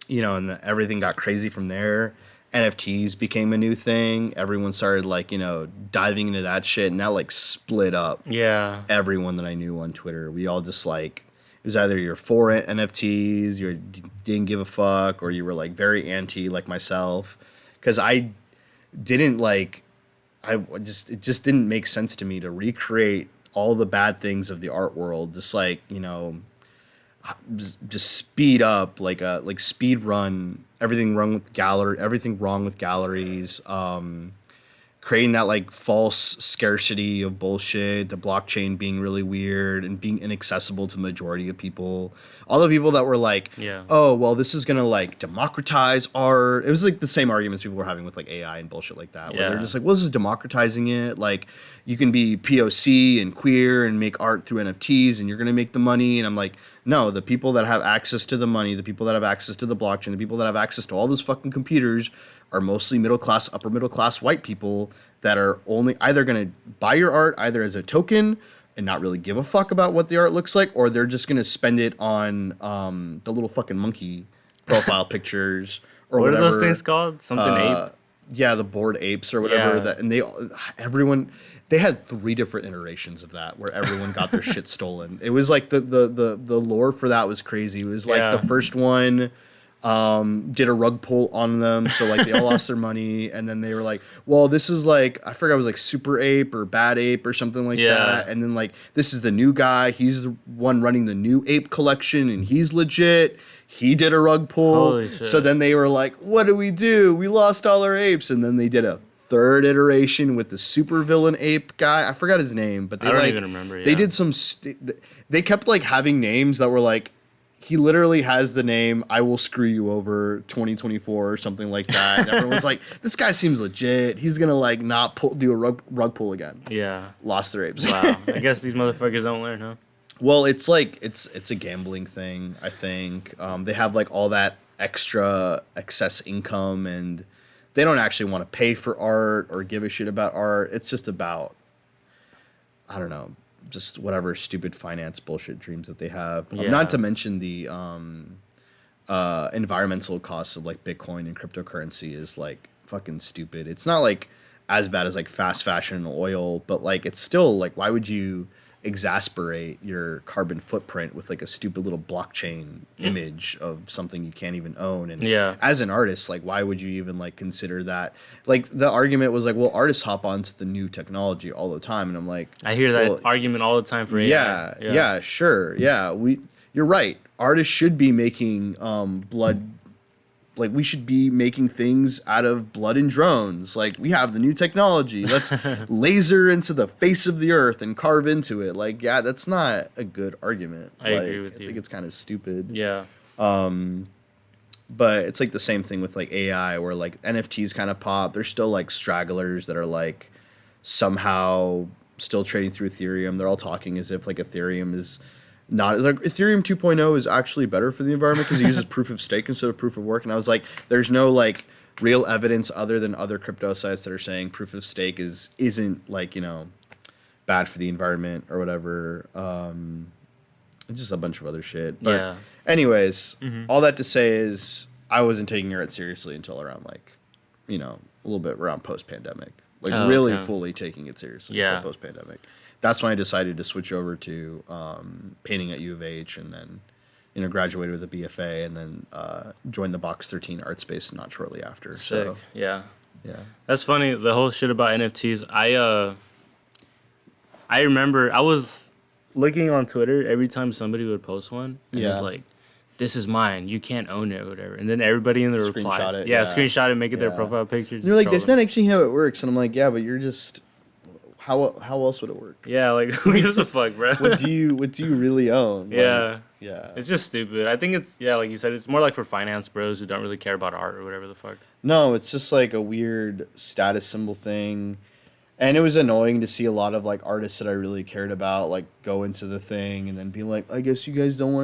and everything got crazy from there. NFTs became a new thing. Everyone started like, you know, diving into that shit, and that like split up everyone that I knew on Twitter. We all just like, it was either you're for NFTs, you didn't give a fuck, or you were like very anti, like myself, because I didn't like, it just didn't make sense to me to recreate all the bad things of the art world, just like, you know, just speed up, like speed run everything wrong with galleries, creating that like false scarcity of bullshit, the blockchain being really weird and being inaccessible to the majority of people. All the people that were like, oh, well, this is gonna like democratize art. It was like the same arguments people were having with like AI and bullshit like that, where they're just like, well, this is democratizing it. Like, you can be POC and queer and make art through NFTs and you're gonna make the money. And I'm like, no, the people that have access to the money, the people that have access to the blockchain, the people that have access to all those fucking computers are mostly middle class, upper middle class white people that are only either going to buy your art either as a token and not really give a fuck about what the art looks like, or they're just going to spend it on the little fucking monkey profile pictures or what whatever. Are those things called? Something ape? Yeah, the bored apes or whatever. Yeah. That, and everyone, They had 3 different iterations of that where everyone got their shit stolen. It was like the lore for that was crazy. It was like the first one did a rug pull on them, so like they all lost their money, and then they were like, well, this is like, I forgot, it was like Super Ape or Bad Ape or something like that, and then like this is the new guy, he's the one running the new ape collection and he's legit, he did a rug pull. Holy shit. So then they were like, what do? We lost all our apes, and then they did a 3rd iteration with the super villain ape guy, I forgot his name, but they I don't like even remember. they did some they kept like having names that were like, he literally has the name I Will Screw You Over 2024 or something like that. And everyone's like, this guy seems legit. He's going to like not do a rug pull again. Yeah. Lost their apes. Wow. I guess these motherfuckers don't learn, huh? Well, it's like, it's a gambling thing, I think. They have like all that extra excess income, and they don't actually want to pay for art or give a shit about art. It's just about, I don't know, just whatever stupid finance bullshit dreams that they have. Not to mention the environmental costs of like Bitcoin and cryptocurrency is like fucking stupid. It's not like as bad as like fast fashion and oil, but like it's still like, why would you exasperate your carbon footprint with like a stupid little blockchain image of something you can't even own? And as an artist, like, why would you even like consider that? Like, the argument was like, well, artists hop onto the new technology all the time, and I'm like, I hear that argument all the time for AI. Yeah, sure, you're right. Artists should be making blood. Like, we should be making things out of blood and drones. Like, we have the new technology. Let's laser into the face of the earth and carve into it. Like, yeah, that's not a good argument. I agree with you. I think it's kind of stupid. Yeah. But it's like the same thing with like AI, where like NFTs kind of pop. There's still like stragglers that are like somehow still trading through Ethereum. They're all talking as if like Ethereum is not like Ethereum 2.0 is actually better for the environment because it uses proof of stake instead of proof of work. And I was like, there's no like real evidence other than other crypto sites that are saying proof of stake isn't like, you know, bad for the environment or whatever. Just a bunch of other shit. But anyways, all that to say is I wasn't taking art seriously until around like, you know, a little bit around post-pandemic. Like really fully taking it seriously until post-pandemic. That's when I decided to switch over to painting at U of H, and then, you know, graduated with a BFA, and then joined the Box 13 art space not shortly after. Sick. So Yeah. That's funny. The whole shit about NFTs. I remember I was looking on Twitter every time somebody would post one, and it's like, this is mine, you can't own it or whatever. And then everybody in the replies, screenshot it, make it their profile picture. They're like, that's not actually how it works. And I'm like, yeah, but you're just, how else would it work? Yeah, like, who gives a fuck, bro? What do you really own? Yeah. Yeah. It's just stupid. I think it's, like you said, it's more like for finance bros who don't really care about art or whatever the fuck. No, it's just like a weird status symbol thing. And it was annoying to see a lot of like artists that I really cared about like go into the thing and then be like, I guess you guys don't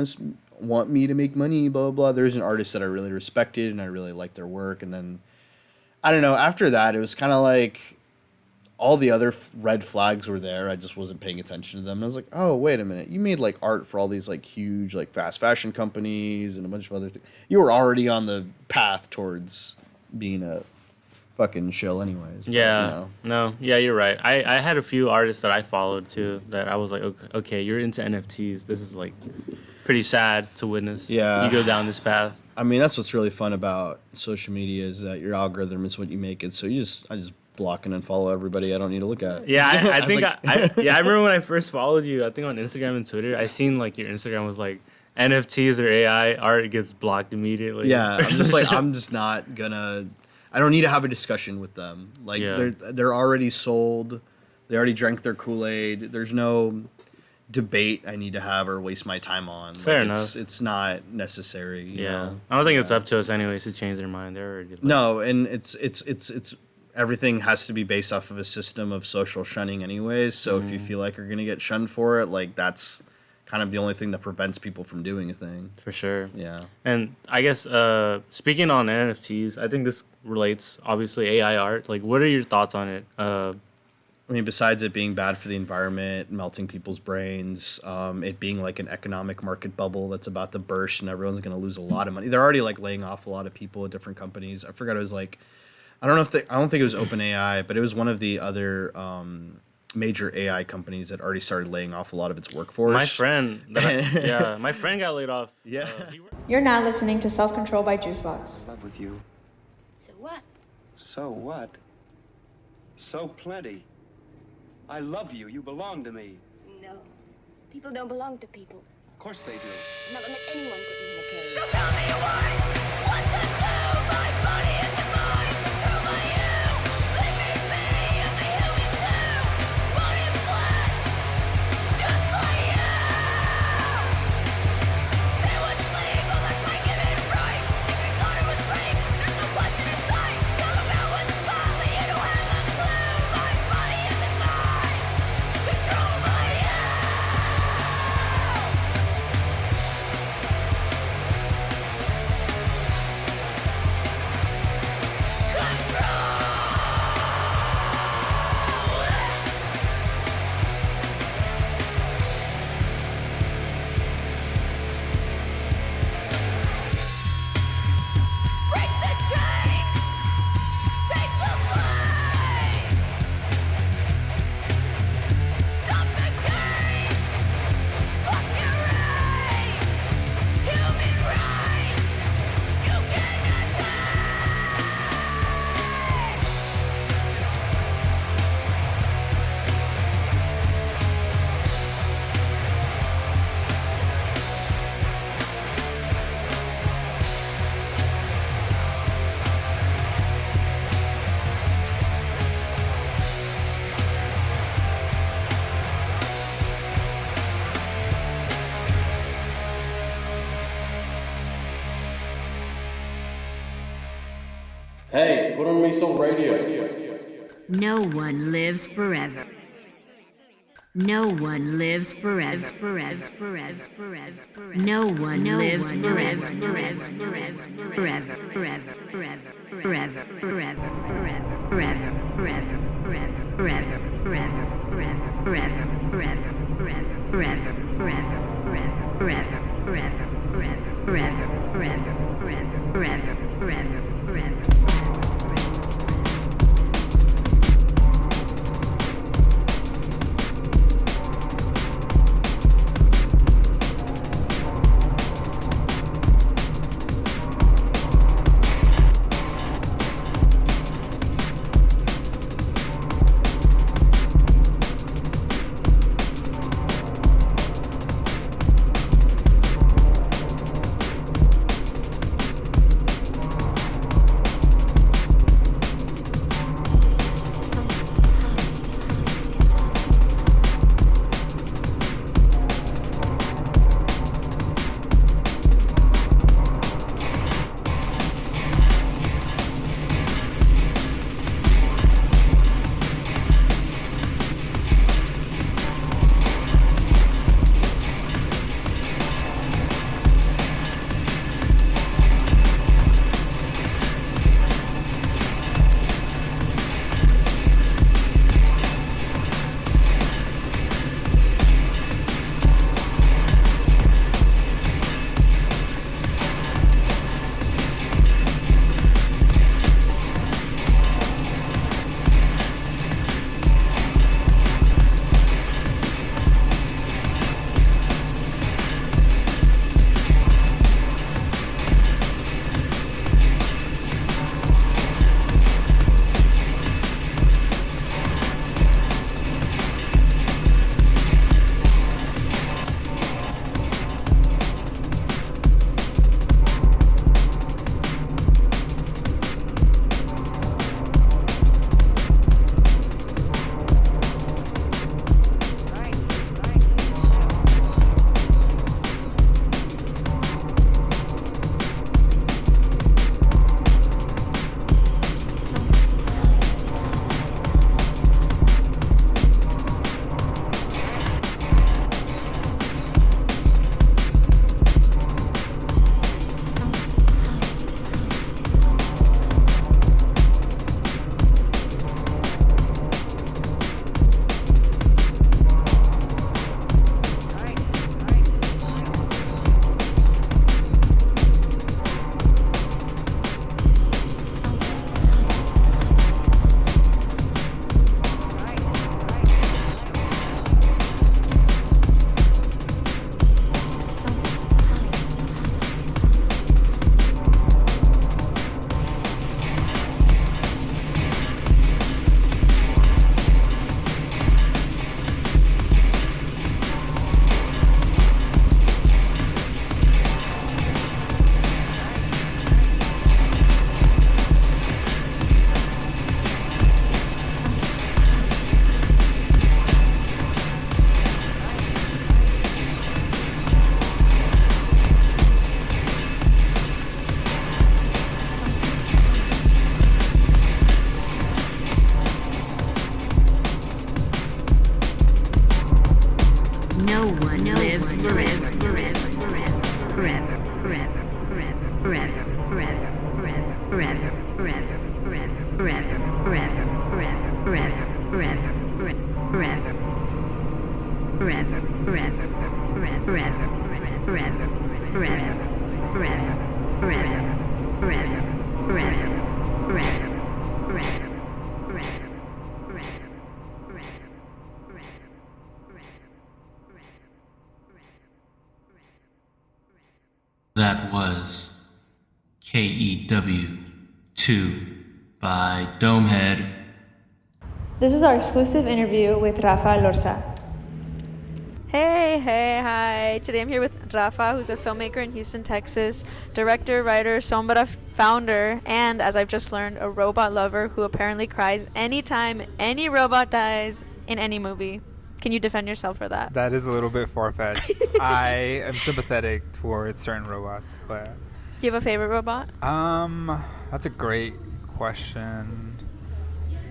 want me to make money, blah, blah, blah. There's an artist that I really respected and I really liked their work. And then, I don't know, after that, it was kind of like all the other red flags were there. I just wasn't paying attention to them. And I was like, oh, wait a minute. You made like art for all these like huge like fast fashion companies and a bunch of other things. You were already on the path towards being a fucking shill anyways. Yeah. But, you know. No. Yeah, you're right. I had a few artists that I followed too that I was like, okay, you're into NFTs. This is like pretty sad to witness. Yeah. You go down this path. I mean, that's what's really fun about social media is that your algorithm is what you make it. So I just block and unfollow everybody I don't need to look at. Yeah, I think I remember when I first followed you, I think on Instagram and Twitter, I seen like your Instagram was like NFTs or AI art gets blocked immediately. Yeah, I'm just like, I'm just not gonna, I don't need to have a discussion with them. Like they're already sold. They already drank their Kool-Aid. There's no debate I need to have or waste my time on. Fair enough. It's not necessary. You know? I don't think it's up to us anyways to change their mind. They're already no, and it's everything has to be based off of a system of social shunning anyways. So if you feel like you're gonna get shunned for it, like that's kind of the only thing that prevents people from doing a thing. For sure. Yeah. And I guess speaking on NFTs, I think this relates obviously AI art. Like, what are your thoughts on it? I mean, besides it being bad for the environment, melting people's brains, it being like an economic market bubble that's about to burst and everyone's going to lose a lot of money. They're already like laying off a lot of people at different companies. I forgot, it was like, I don't think it was OpenAI, but it was one of the other major AI companies had already started laying off a lot of its workforce. My friend, my friend got laid off. Yeah. You're now listening to Self Control by Juicebox. In love with you. So what? So what? So plenty. I love you. You belong to me. No. People don't belong to people. Of course they do. I'm not gonna let anyone put me in a cage. Don't tell me what to do. My body isn't mine. Control by you. Leave me be. I'm a human too. Bone and flesh. Just like you. Say what's legal. That's my given right. If you thought it was rape, there's no question in sight. Talk about what's folly. You don't have a clue. My body isn't mine. Control by you. Break the chains. Take the blame. Stop the game. Fuck your right. Human right. You cannot take. Hey, put on me some radio. No one lives forever. No one lives forever. No one lives No one lives forever. Forever. That was KEW2 by Domehead. This is our exclusive interview with Rafa Elorza. Hey, hi. Today I'm here with Rafa, who's a filmmaker in Houston, Texas, director, writer, Sombra founder, and, as I've just learned, a robot lover who apparently cries anytime any robot dies in any movie. Can you defend yourself for that? That is a little bit far-fetched. I am sympathetic towards certain robots, but... Do you have a favorite robot? That's a great question.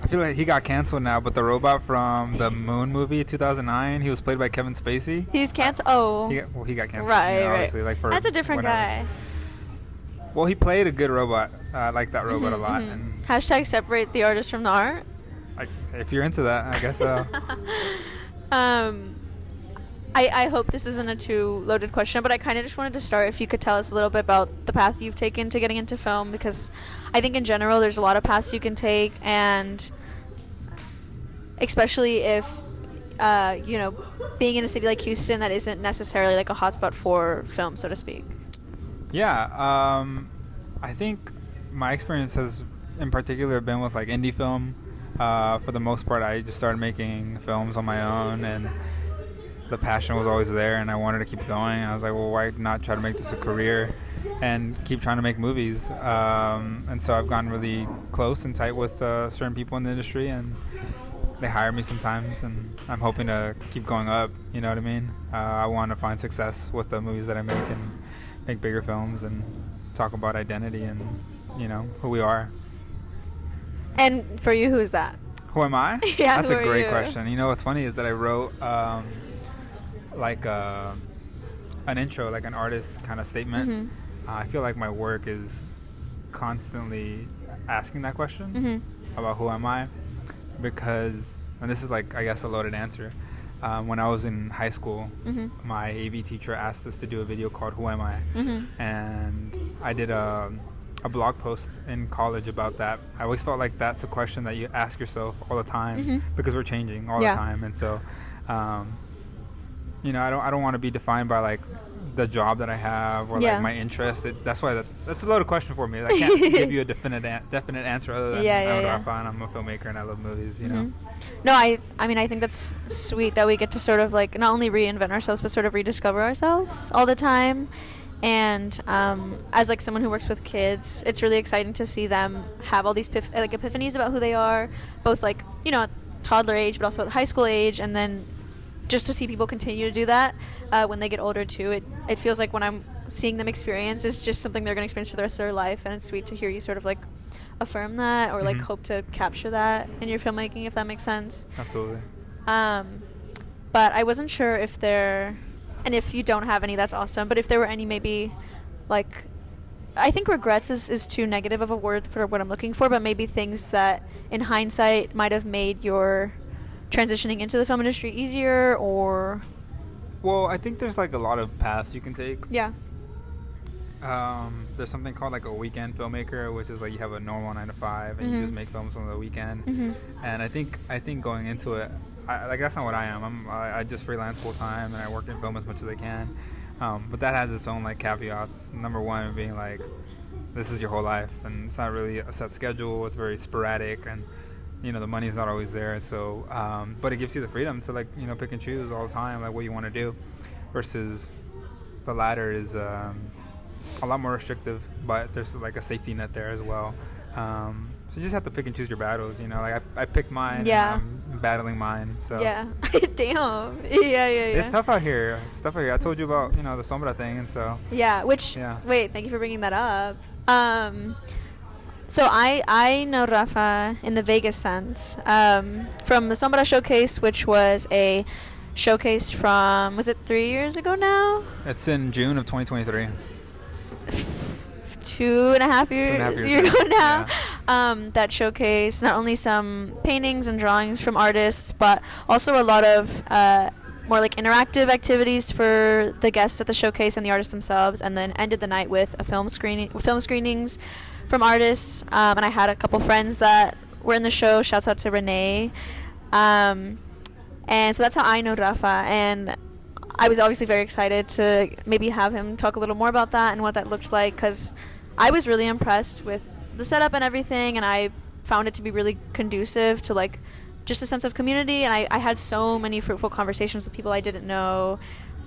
I feel like he got canceled now, but the robot from the Moon movie, 2009, he was played by Kevin Spacey. He's canceled? Oh. He got canceled. Right, obviously, like for that's a different guy. Well, he played a good robot. I like that robot a lot. And Hashtag separate the artist from the art. If you're into that, I guess so. I hope this isn't a too loaded question, but I kind of just wanted to start if you could tell us a little bit about the path you've taken to getting into film, because I think in general there's a lot of paths you can take, and especially if being in a city like Houston that isn't necessarily like a hotspot for film, so to speak. Yeah, I think my experience has in particular been with like indie film. For the most part, I just started making films on my own, and the passion was always there, and I wanted to keep going. I was like, well, why not try to make this a career and keep trying to make movies? And so I've gotten really close and tight with certain people in the industry, and they hire me sometimes, and I'm hoping to keep going up, you know what I mean? I want to find success with the movies that I make and make bigger films and talk about identity and, who we are. And for you, who's that? Who am I? Yeah, that's a great you? question. What's funny is that I wrote an intro, like an artist kind of statement. Mm-hmm. I feel like my work is constantly asking that question about who am I, because, and this is like, I guess, a loaded answer. When I was in high school, my AV teacher asked us to do a video called Who Am I? And I did a blog post in college about that. I always felt like that's a question that you ask yourself all the time because we're changing all the time. And so, I don't want to be defined by like the job that I have or like my interests. That's why that's a loaded question for me. I can't give you a definite answer other than I'm Rafa and I'm a filmmaker and I love movies, No, I mean, I think that's sweet that we get to sort of like not only reinvent ourselves but sort of rediscover ourselves all the time. And as like someone who works with kids, it's really exciting to see them have all these epiphanies about who they are, both like, at toddler age, but also at high school age. And then just to see people continue to do that when they get older too, it feels like when I'm seeing them experience, it's just something they're going to experience for the rest of their life. And it's sweet to hear you sort of like affirm that or like hope to capture that in your filmmaking, if that makes sense. Absolutely. But I wasn't sure if and if you don't have any, that's awesome. But if there were any, maybe, like, I think regrets is too negative of a word for what I'm looking for, but maybe things that, in hindsight, might have made your transitioning into the film industry easier, or... Well, I think there's, like, a lot of paths you can take. Yeah. There's something called, like, a weekend filmmaker, which is, like, you have a normal 9 to 5, and you just make films on the weekend. And I think going into it, that's not what I am. I just freelance full time and I work in film as much as I can. But that has its own like caveats. Number one being like, this is your whole life, and it's not really a set schedule. It's very sporadic, and the money's not always there. So, but it gives you the freedom to like pick and choose all the time, like what you want to do. Versus the latter is a lot more restrictive, but there's like a safety net there as well. So you just have to pick and choose your battles, Like I picked mine. Yeah. And I'm battling mine. So yeah. Damn. Yeah. It's tough out here. I told you about the Sombra thing, and so. Yeah. Wait. Thank you for bringing that up. So I know Rafa in the Vegas sense from the Sombra Showcase, which was a showcase from, was it 3 years ago now? It's in June of 2023. 2.5 years ago now. Yeah. That showcase not only some paintings and drawings from artists, but also a lot of more like interactive activities for the guests at the showcase and the artists themselves, and then ended the night with a film screenings from artists. And I had a couple friends that were in the show. Shouts out to Renee. And so that's how I know Rafa, and I was obviously very excited to maybe have him talk a little more about that and what that looks like, because I was really impressed with the setup and everything, and I found it to be really conducive to like just a sense of community, and I had so many fruitful conversations with people I didn't know.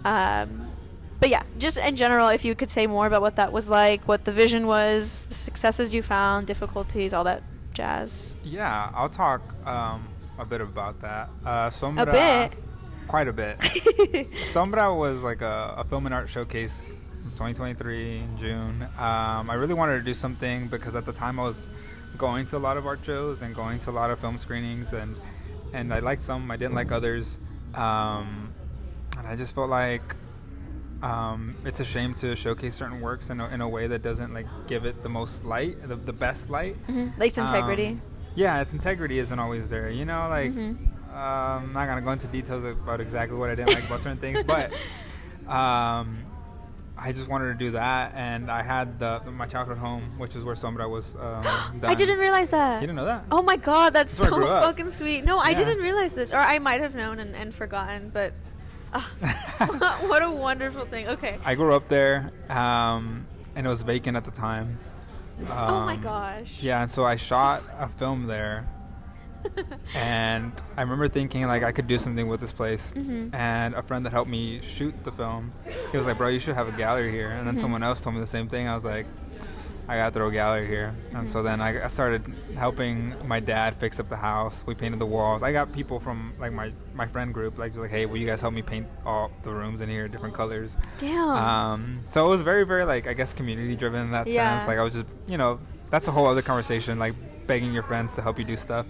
But yeah, just in general, if you could say more about what that was like, what the vision was, the successes you found, difficulties, all that jazz. Yeah, I'll talk a bit about that. Sombra, A bit? Quite a bit. Sombra was like a film and art showcase in 2023 in June. I really wanted to do something because at the time I was going to a lot of art shows and going to a lot of film screenings, and I liked some, I didn't like others. And I just felt like it's a shame to showcase certain works in a way that doesn't like give it the most light, the best light. Like its integrity. Yeah, its integrity isn't always there, you know, like I'm not gonna go into details about exactly what I didn't like about certain things, but I just wanted to do that, and I had my childhood home, which is where Sombra was done. I didn't realize that. You didn't know that? Oh my god, that's That's so where I grew up. fucking sweet. No, I didn't realize this, or I might have known and forgotten, but what a wonderful thing. Okay. I grew up there, and it was vacant at the time. Oh my gosh. Yeah, and so I shot a film there, and I remember thinking like I could do something with this place. And a friend that helped me shoot the film, he was like, bro, you should have a gallery here. And then someone else told me the same thing. I was like, I gotta throw a gallery here. And so then I started helping my dad fix up the house. We painted the walls. I got people from like my friend group like hey, will you guys help me paint all the rooms in here different colors? Damn. So it was very, very like I guess community driven in that sense. Like I was just, you know, that's a whole other conversation, like begging your friends to help you do stuff.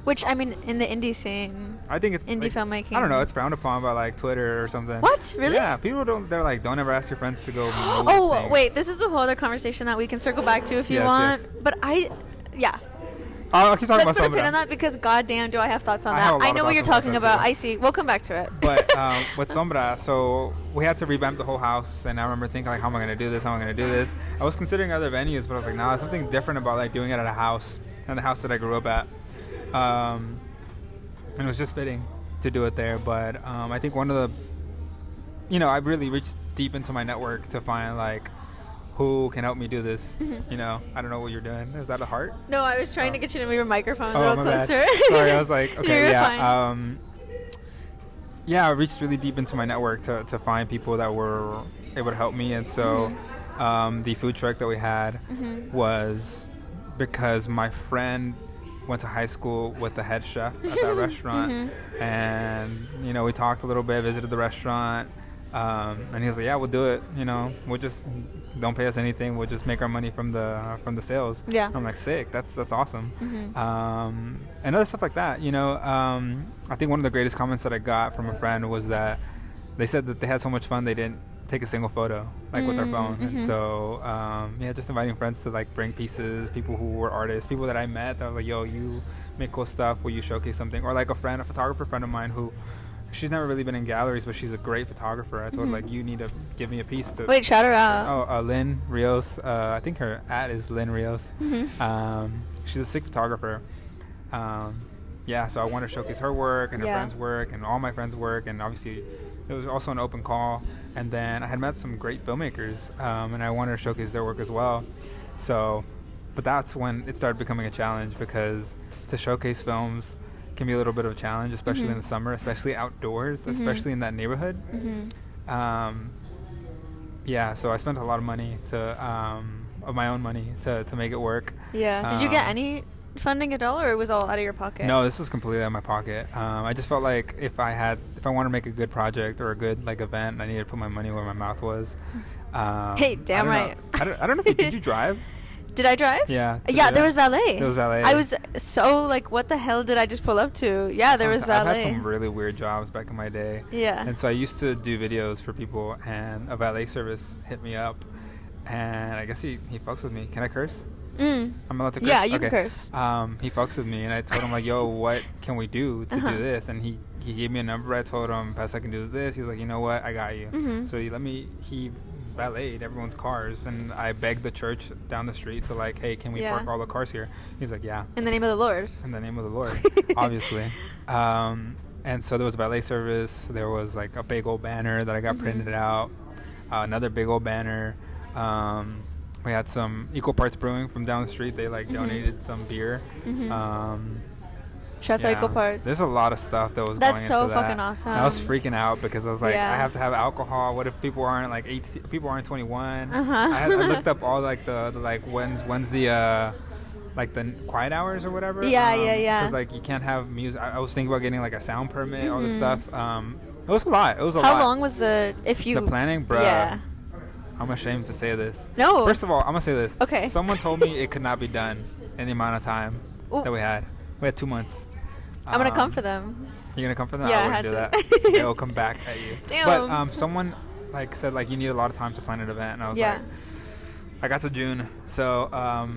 Which, I mean, in the indie scene, I think it's indie like, filmmaking. I don't know, it's frowned upon by like Twitter or something. What? Really? Yeah, people they're like, don't ever ask your friends to go move Oh, things. wait, this is a whole other conversation that we can circle back to if you Yes, want. yes. But I'll keep talking let's about put a pin Sombra. on that, because goddamn do I have thoughts on I have a that. lot I of know what thoughts you're about talking that, about. too. I see. We'll come back to it. But with Sombra, so we had to revamp the whole house, and I remember thinking like, how am I going to do this? How am I going to do this? I was considering other venues, but I was like, nah, there's something different about like doing it at a house, and the house that I grew up at. And it was just fitting to do it there. But I think one of the, you know, I really reached deep into my network to find like who can help me do this. You know, I don't know what you're doing. Is that a heart? No, I was trying to get you to move your microphone a Oh, little my bad. closer. Sorry, I was like, okay, You're yeah. fine. Yeah, I reached really deep into my network to find people that were able to help me. And so the food truck that we had was because my friend went to high school with the head chef at that restaurant. And, you know, we talked a little bit, visited the restaurant. And he was like, yeah, we'll do it. You know, we'll just don't pay us anything. We'll just make our money from the sales. Yeah. I'm like, sick. That's awesome. And other stuff like that. You know, I think one of the greatest comments that I got from a friend was that they said that they had so much fun they didn't take a single photo like with their phone. And so yeah, just inviting friends to like bring pieces, people who were artists, people that I met that was like, yo, you make cool stuff, will you showcase something? Or like a photographer friend of mine who she's never really been in galleries, but she's a great photographer. I told her like, you need to give me a piece to Wait, shout her out. Lynn Rios. I think her @ is Lynn Rios. She's a sick photographer. Yeah, so I want to showcase her work and her friends' work and all my friends' work, and obviously it was also an open call. And then I had met some great filmmakers, and I wanted to showcase their work as well. So, but that's when it started becoming a challenge, because to showcase films can be a little bit of a challenge, especially in the summer, especially outdoors, especially in that neighborhood. Yeah, so I spent a lot of money of my own money to make it work. Yeah. Did you get any funding at all, or it was all out of your pocket? No, this was completely out of my pocket. I just felt like if I want to make a good project or a good like event, I needed to put my money where my mouth was. Hey, damn right. I don't know if did you drive? Did I drive? Yeah. Yeah, there was valet. There was valet. I was so like, what the hell did I just pull up to? Yeah, there was valet. I've had some really weird jobs back in my day. Yeah. And so I used to do videos for people, and a valet service hit me up, and I guess he fucks with me. Can I curse? I'm allowed to curse? Yeah, you can curse. He fucks with me, and I told him, like, yo, what can we do to do this? And he gave me a number. I told him, best I can do is this. He was like, you know what? I got you. So he valeted everyone's cars, and I begged the church down the street to, like, hey, can we park all the cars here? He's like, yeah. In the name of the Lord. In the name of the Lord, obviously. And so there was valet service. There was, like, a big old banner that I got printed out. Another big old banner. We had some Equal Parts Brewing from down the street. They, like, donated some beer. Shouts out Equal Parts. There's a lot of stuff that was That's going so into that. fucking awesome. I was freaking out because I was like, I have to have alcohol. What if people aren't like 18? People aren't 21. I looked up all like the like when's the like the quiet hours or whatever. Yeah. Because like you can't have music. I was thinking about getting like a sound permit, all this stuff. It was a lot. It was a lot. How long was the planning, bruh? Yeah. I'm ashamed to say this. No. First of all, I'm gonna say this. Okay. Someone told me it could not be done in the amount of time that we had. We had 2 months. I'm gonna come for them. You're gonna come for them? Yeah, I had wouldn't to. do that. They'll come back at you. Damn. But someone like said like you need a lot of time to plan an event, and I was like, I got to June, so I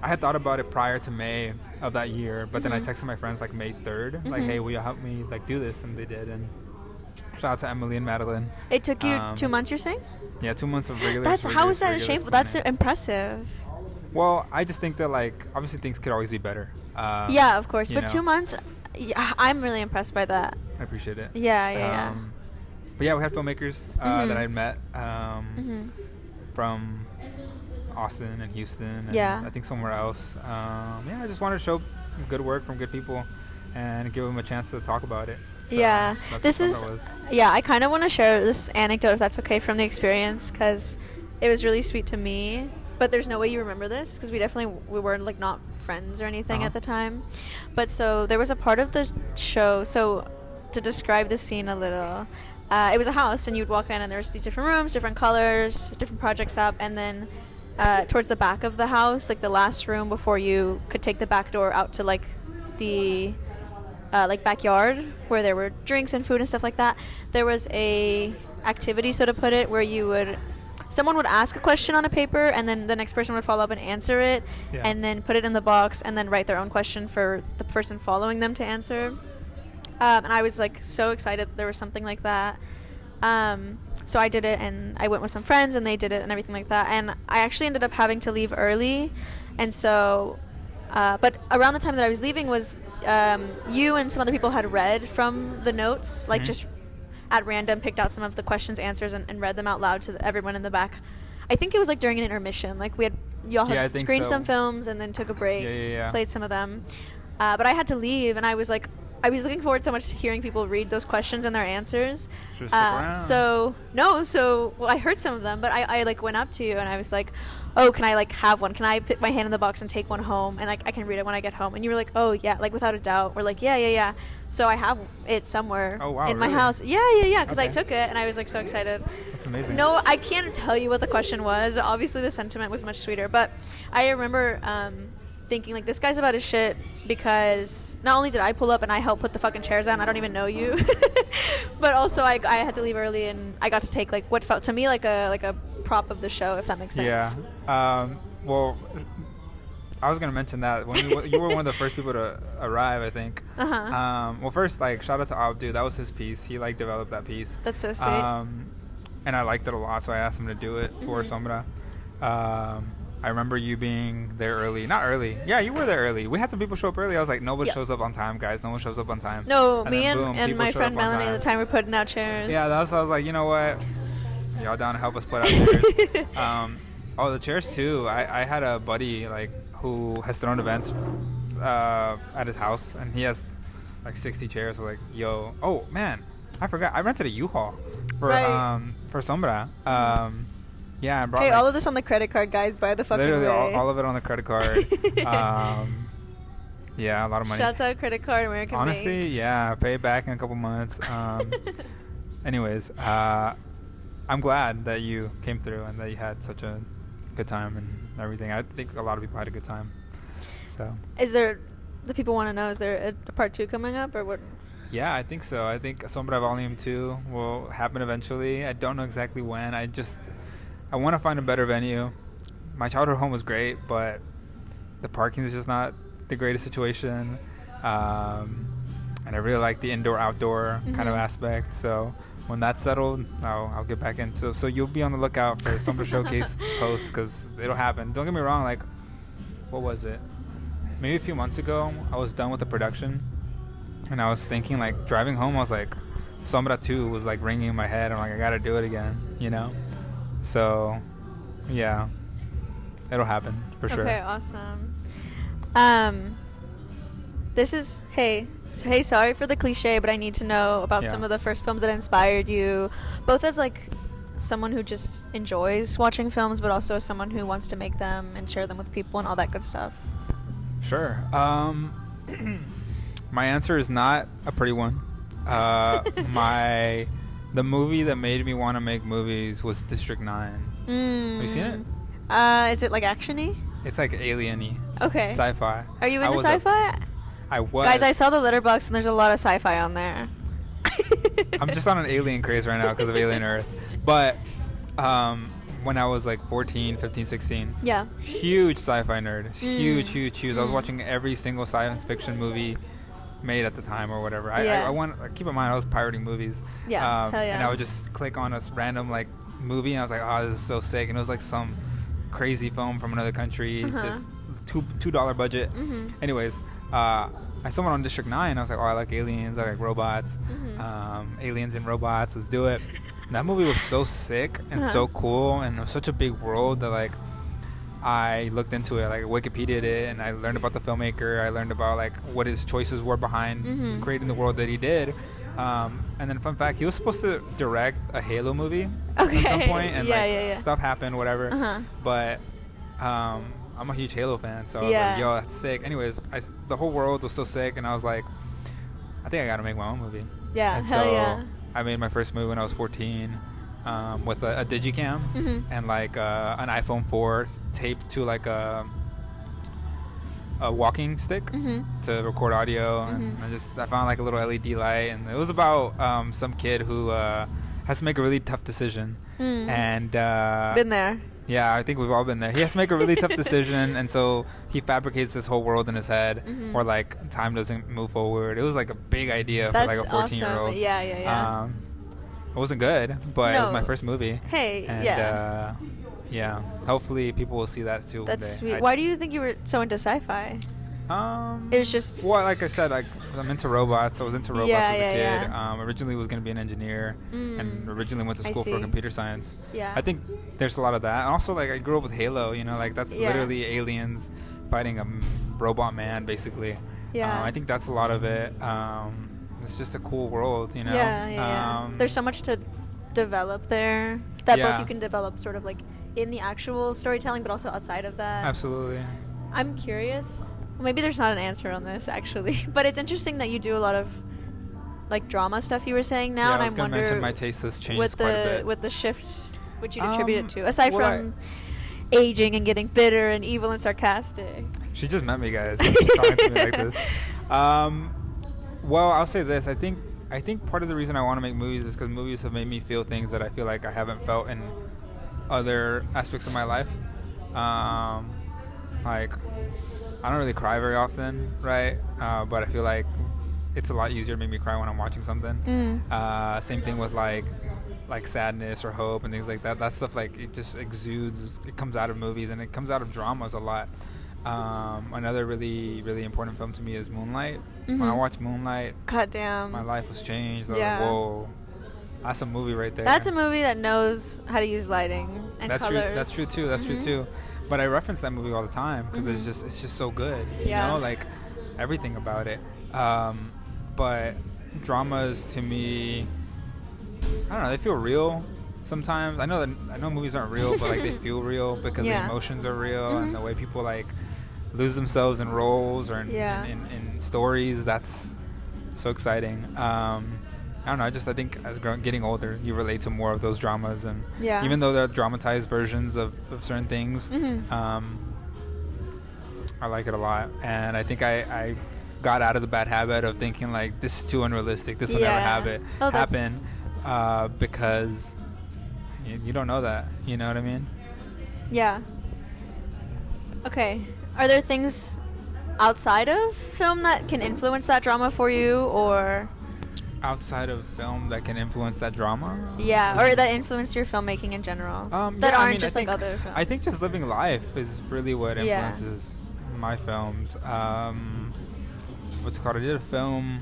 had thought about it prior to May of that year, but then I texted my friends like May 3rd, like, hey, will you help me like do this? And they did. And shout out to Emily and Madeline. It took you 2 months, you're saying? Yeah, 2 months of regular. How is that shameful? That's impressive. Well, I just think that like obviously things could always be better. Yeah, of course, but 2 months. Yeah, I'm really impressed by that. I appreciate it. Yeah. But yeah, we had filmmakers that I met from Austin and Houston and I think somewhere else. I just wanted to show good work from good people and give them a chance to talk about it. So I kind of want to share this anecdote, if that's okay, from the experience, because it was really sweet to me. But there's no way you remember this, because we were like not friends or anything at the time. But so there was a part of the show, so to describe the scene a little, it was a house, and you'd walk in and there was these different rooms, different colors, different projects up, and then towards the back of the house, like the last room before you could take the back door out to like the like backyard where there were drinks and food and stuff like that, there was a activity, so to put it, where someone would ask a question on a paper, and then the next person would follow up and answer it, and then put it in the box, and then write their own question for the person following them to answer. And I was like so excited that there was something like that. So I did it, and I went with some friends, and they did it and everything like that. And I actually ended up having to leave early, and so but around the time that I was leaving was you and some other people had read from the notes, like just at random picked out some of the questions, answers, and read them out loud to everyone in the back. I think it was like during an intermission, like y'all had screened some films and then took a break, played some of them, but I had to leave, and I was looking forward so much to hearing people read those questions and their answers. So I heard some of them, but I like went up to you and I was like, oh, can I like have one? Can I put my hand in the box and take one home, and like I can read it when I get home? And you were like, oh yeah, like without a doubt. We're like, yeah. So I have it somewhere in my house. Yeah, because I took it and I was like so excited. That's amazing. No, I can't tell you what the question was. Obviously the sentiment was much sweeter, but I remember thinking like, this guy's about his shit, because not only did I pull up and I helped put the fucking chairs down, I don't even know you, but also I had to leave early, and I got to take like what felt to me like a prop of the show, if that makes sense. Well, I was gonna mention that when you were one of the first people to arrive, I think. Well, first, like, shout out to Abdu. That was his piece. He like developed that piece. That's so sweet. And I liked it a lot, so I asked him to do it for Sombra. I remember you being there early. Not early. Yeah, you were there early. We had some people show up early. I was like, nobody shows up on time, guys. No one shows up on time. No, and me and my friend Melanie at the time were putting out chairs. Yeah, I was like, you know what? Y'all down to help us put out chairs. The chairs too. I had a buddy like who has thrown events at his house, and he has like 60 chairs. So like, yo, oh man, I forgot. I rented a U-Haul for Sombra. Yeah, I brought. Hey, all of this on the credit card, guys. By the fucking literally way. all of it on the credit card. Yeah, a lot of money. Shouts out credit card, American Honestly, Banks. yeah, pay it back in a couple months. Anyways, I'm glad that you came through and that you had such a good time and everything. I think a lot of people had a good time. So. The people want to know, is there a part 2 coming up or what? Yeah, I think so. I think Sombra Volume 2 will happen eventually. I don't know exactly when. I want to find a better venue. My childhood home was great, but the parking is just not the greatest situation. And I really like the indoor-outdoor kind of aspect. So when that's settled, I'll get back into it. So you'll be on the lookout for Sombra Showcase posts because it'll happen. Don't get me wrong, like, what was it? Maybe a few months ago, I was done with the production. And I was thinking, like, driving home, I was like, Sombra 2 was, like, ringing in my head. I'm like, I got to do it again, you know? So, yeah. It'll happen, for sure. Okay, awesome. Hey, sorry for the cliche, but I need to know about some of the first films that inspired you, both as, like, someone who just enjoys watching films, but also as someone who wants to make them and share them with people and all that good stuff. Sure. My answer is not a pretty one. The movie that made me want to make movies was District 9. Have you seen it? Is it like action-y? It's like alien-y. Okay. Sci-fi. Are you into sci-fi? I was. Guys, I saw the Letterboxd and there's a lot of sci-fi on there. I'm just on an alien craze right now because of Alien Earth. But when I was like 14, 15, 16. Yeah. Huge sci-fi nerd. Huge. I was watching every single science fiction movie made at the time or whatever. I want keep in mind I was pirating movies. Yeah. Hell yeah. And I would just click on a random like movie and I was like, oh, this is so sick. And it was like some crazy film from another country, just $2 budget. Anyways, I saw one on District 9. I was like, oh, I like aliens, I like robots. Aliens and robots, let's do it. And that movie was so sick and so cool, and it was such a big world that like I looked into it, like Wikipedia'd it, and I learned about the filmmaker. I learned about like what his choices were behind creating the world that he did. And then fun fact, he was supposed to direct a Halo movie at some point, and stuff happened, whatever. But I'm a huge Halo fan, so I was like, yo, that's sick. Anyways, the whole world was so sick, and I was like, I think I gotta make my own movie. Yeah, and hell so yeah. I made my first movie when I was 14 with a Digicam and like an iPhone 4 taped to like a walking stick to record audio. And I found like a little LED light, and it was about some kid who has to make a really tough decision. And been there. Yeah, I think we've all been there. He has to make a really tough decision, and so he fabricates this whole world in his head where like time doesn't move forward. It was like a big idea for like a 14-year-old. Awesome. Yeah. It wasn't good, but it was my first movie. Hey, and, yeah. Hopefully people will see that too. That's sweet. Why do you think you were so into sci-fi? It was just... Well, like I said, I'm into robots. I was into robots as a kid. Originally was going to be an engineer, and originally went to school for computer science. Yeah. I think there's a lot of that. And also, like, I grew up with Halo, you know, like, that's literally aliens fighting a robot man, basically. Yeah. I think that's a lot of it. It's just a cool world, you know? Yeah. There's so much to develop there that both you can develop sort of, like, in the actual storytelling, but also outside of that. Absolutely. I'm curious... Maybe there's not an answer on this, actually. But it's interesting that you do a lot of, like, drama stuff you were saying now. Yeah, and I was going to mention my taste has changed quite a bit. With the shift, which you attribute it to. Aside from aging and getting bitter and evil and sarcastic. She just met me, guys. Talking to me like this. Well, I'll say this. I think part of the reason I want to make movies is because movies have made me feel things that I feel like I haven't felt in other aspects of my life. Like... I don't really cry very often, right? But I feel like it's a lot easier to make me cry when I'm watching something. Same thing with like sadness or hope and things like that. That stuff, like, it just exudes. It comes out of movies and it comes out of dramas a lot. Another really, really important film to me is Moonlight. When I watched Moonlight, goddamn, my life was changed. I was like, whoa, that's a movie right there. That's a movie that knows how to use lighting and colors. That's true too. But I reference that movie all the time because it's just so good. You know, like everything about it. But dramas to me, I don't know, they feel real sometimes. I know movies aren't real, but like they feel real because the emotions are real and the way people like lose themselves in roles or in stories. That's so exciting. I don't know. I think as getting older, you relate to more of those dramas, and Yeah. even though they're dramatized versions of certain things, I like it a lot. And I think I got out of the bad habit of thinking like this is too unrealistic. This will never happen because you don't know that. You know what I mean? Yeah. Okay. Are there things outside of film that can influence that drama for you, or outside of film that can influence that drama? Yeah, or that influence your filmmaking in general. That aren't just like other films. I think just living life is really what influences my films. What's it called? I did a film,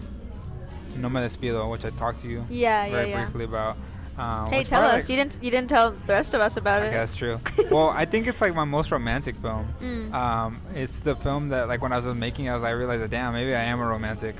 No Me Despido, which I talked to you very briefly about. Hey, tell us. You didn't tell the rest of us about it. Okay, that's true. Well, I think it's like my most romantic film. It's the film that, like, when I was making it, I realized that, damn, maybe I am a romantic.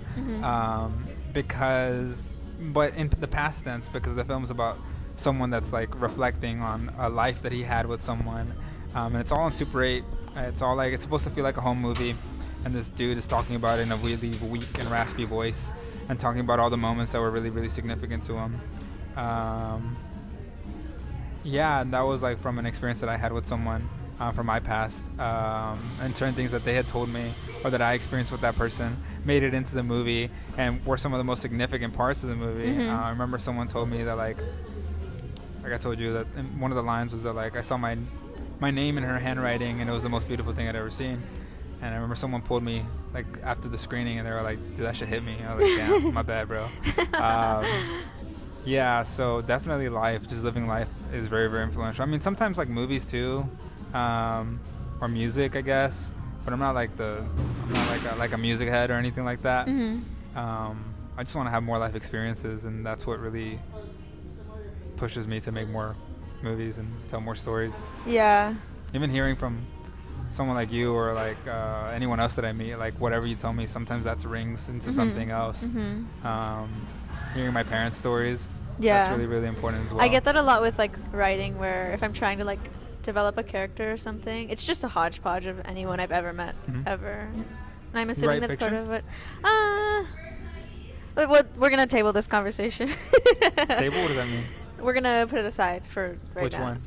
But in the past tense, because the film's about someone that's like reflecting on a life that he had with someone, and it's all on Super 8. It's all like, it's supposed to feel like a home movie, and this dude is talking about it in a really weak and raspy voice, and talking about all the moments that were really, really significant to him. And that was like from an experience that I had with someone from my past, and certain things that they had told me or that I experienced with that person made it into the movie and were some of the most significant parts of the movie. I remember someone told me that like I told you, that one of the lines was that like I saw my name in her handwriting and it was the most beautiful thing I'd ever seen. And I remember someone pulled me like after the screening and they were like, dude, that shit hit me. I was like, damn, my bad, bro. Yeah, so definitely life, just living life is very, very influential. I mean, sometimes like movies too, or music, I guess. But I'm not like a music head or anything like that. I just want to have more life experiences, and that's what really pushes me to make more movies and tell more stories. Yeah. Even hearing from someone like you or like anyone else that I meet, like whatever you tell me, sometimes that rings into something else. Hearing my parents' stories, that's really, really important as well. I get that a lot with like writing, where if I'm trying to like develop a character or something, it's just a hodgepodge of anyone I've ever met ever, and I'm assuming that's part of it. We're gonna table this conversation. Table? What does that mean? We're gonna put it aside for right Which now. One?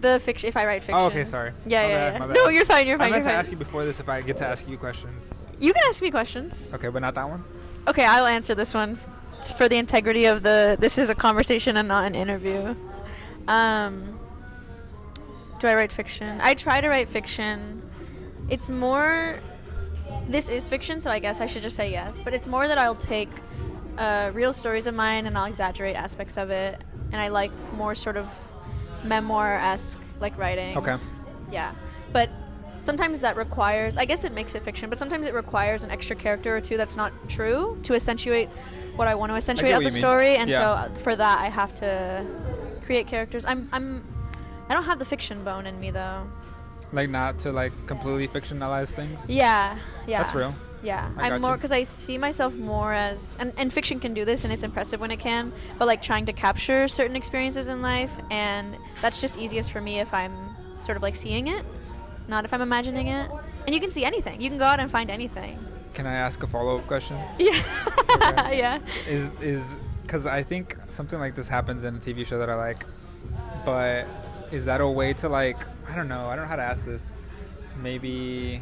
The fiction. If I write fiction. Oh, okay, sorry. Yeah. My bad. No, you're fine. I meant to ask you before this if I get to ask you questions. You can ask me questions. Okay, but not that one? Okay, I'll answer this one. It's for the integrity of this is a conversation and not an interview. Do I write fiction? I try to write fiction. It's more... This is fiction, so I guess I should just say yes. But it's more that I'll take real stories of mine and I'll exaggerate aspects of it. And I like more sort of memoir-esque like writing. Okay. Yeah. But sometimes that requires... I guess it makes it fiction, but sometimes it requires an extra character or two that's not true to accentuate what I want to accentuate of the story. And so for that, I have to create characters. I don't have the fiction bone in me, though. Like, not to, like, completely fictionalize things? Yeah. That's real. Yeah. I'm more... Because I see myself more as... And fiction can do this, and it's impressive when it can. But, like, trying to capture certain experiences in life. And that's just easiest for me if I'm sort of, like, seeing it. Not if I'm imagining it. And you can see anything. You can go out and find anything. Can I ask a follow-up question? Yeah. Okay. Yeah. Is... Because I think something like this happens in a TV show that I like. But... Is that a way to, like, I don't know how to ask this. Maybe...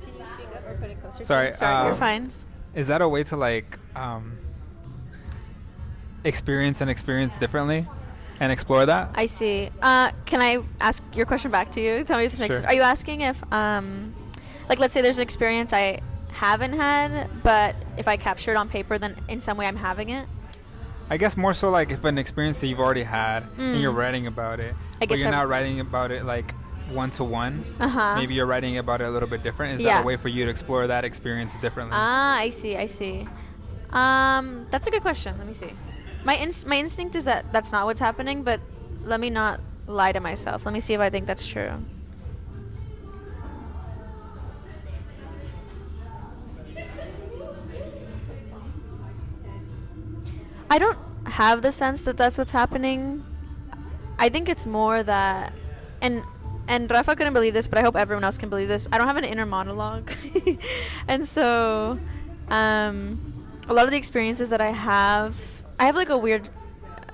Can you speak up or put it closer? Sorry, you're fine. Is that a way to, like, experience differently and explore that? I see. Can I ask your question back to you? Tell me if this makes sense. Are you asking if, like, let's say there's an experience I haven't had, but if I capture it on paper, then in some way I'm having it? I guess more so like if an experience that you've already had and you're writing about it, but you're not writing about it like one-to-one. Maybe you're writing about it a little bit different. Is that a way for you to explore that experience differently? I see. That's a good question. Let me see. My instinct is that that's not what's happening, but let me not lie to myself. Let me see if I think that's true. I don't have the sense that that's what's happening. I think it's more that, and Rafa couldn't believe this, but I hope everyone else can believe this. I don't have an inner monologue. And so, a lot of the experiences that I have, I have like a weird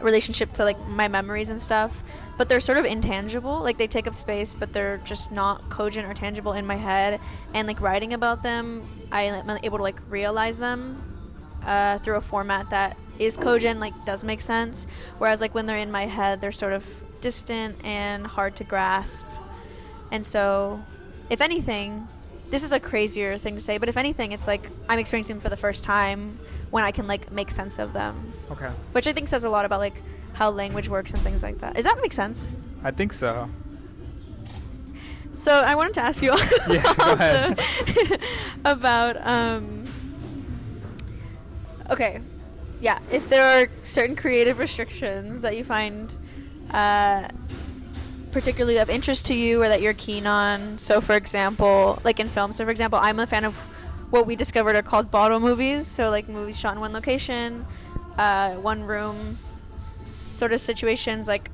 relationship to like my memories and stuff, but they're sort of intangible. Like they take up space, but they're just not cogent or tangible in my head. And like writing about them, I am able to like realize them through a format that is cogent, like does make sense. Whereas like when they're in my head, they're sort of distant and hard to grasp. And so, if anything, this is a crazier thing to say, but if anything, it's like I'm experiencing them for the first time when I can like make sense of them. Okay. Which I think says a lot about like how language works and things like that. Does that make sense? I think so. So I wanted to ask you also about okay, yeah, if there are certain creative restrictions that you find particularly of interest to you or that you're keen on. So for example, like in film, so for example, I'm a fan of what we discovered are called bottle movies, so like movies shot in one location, one room sort of situations. Like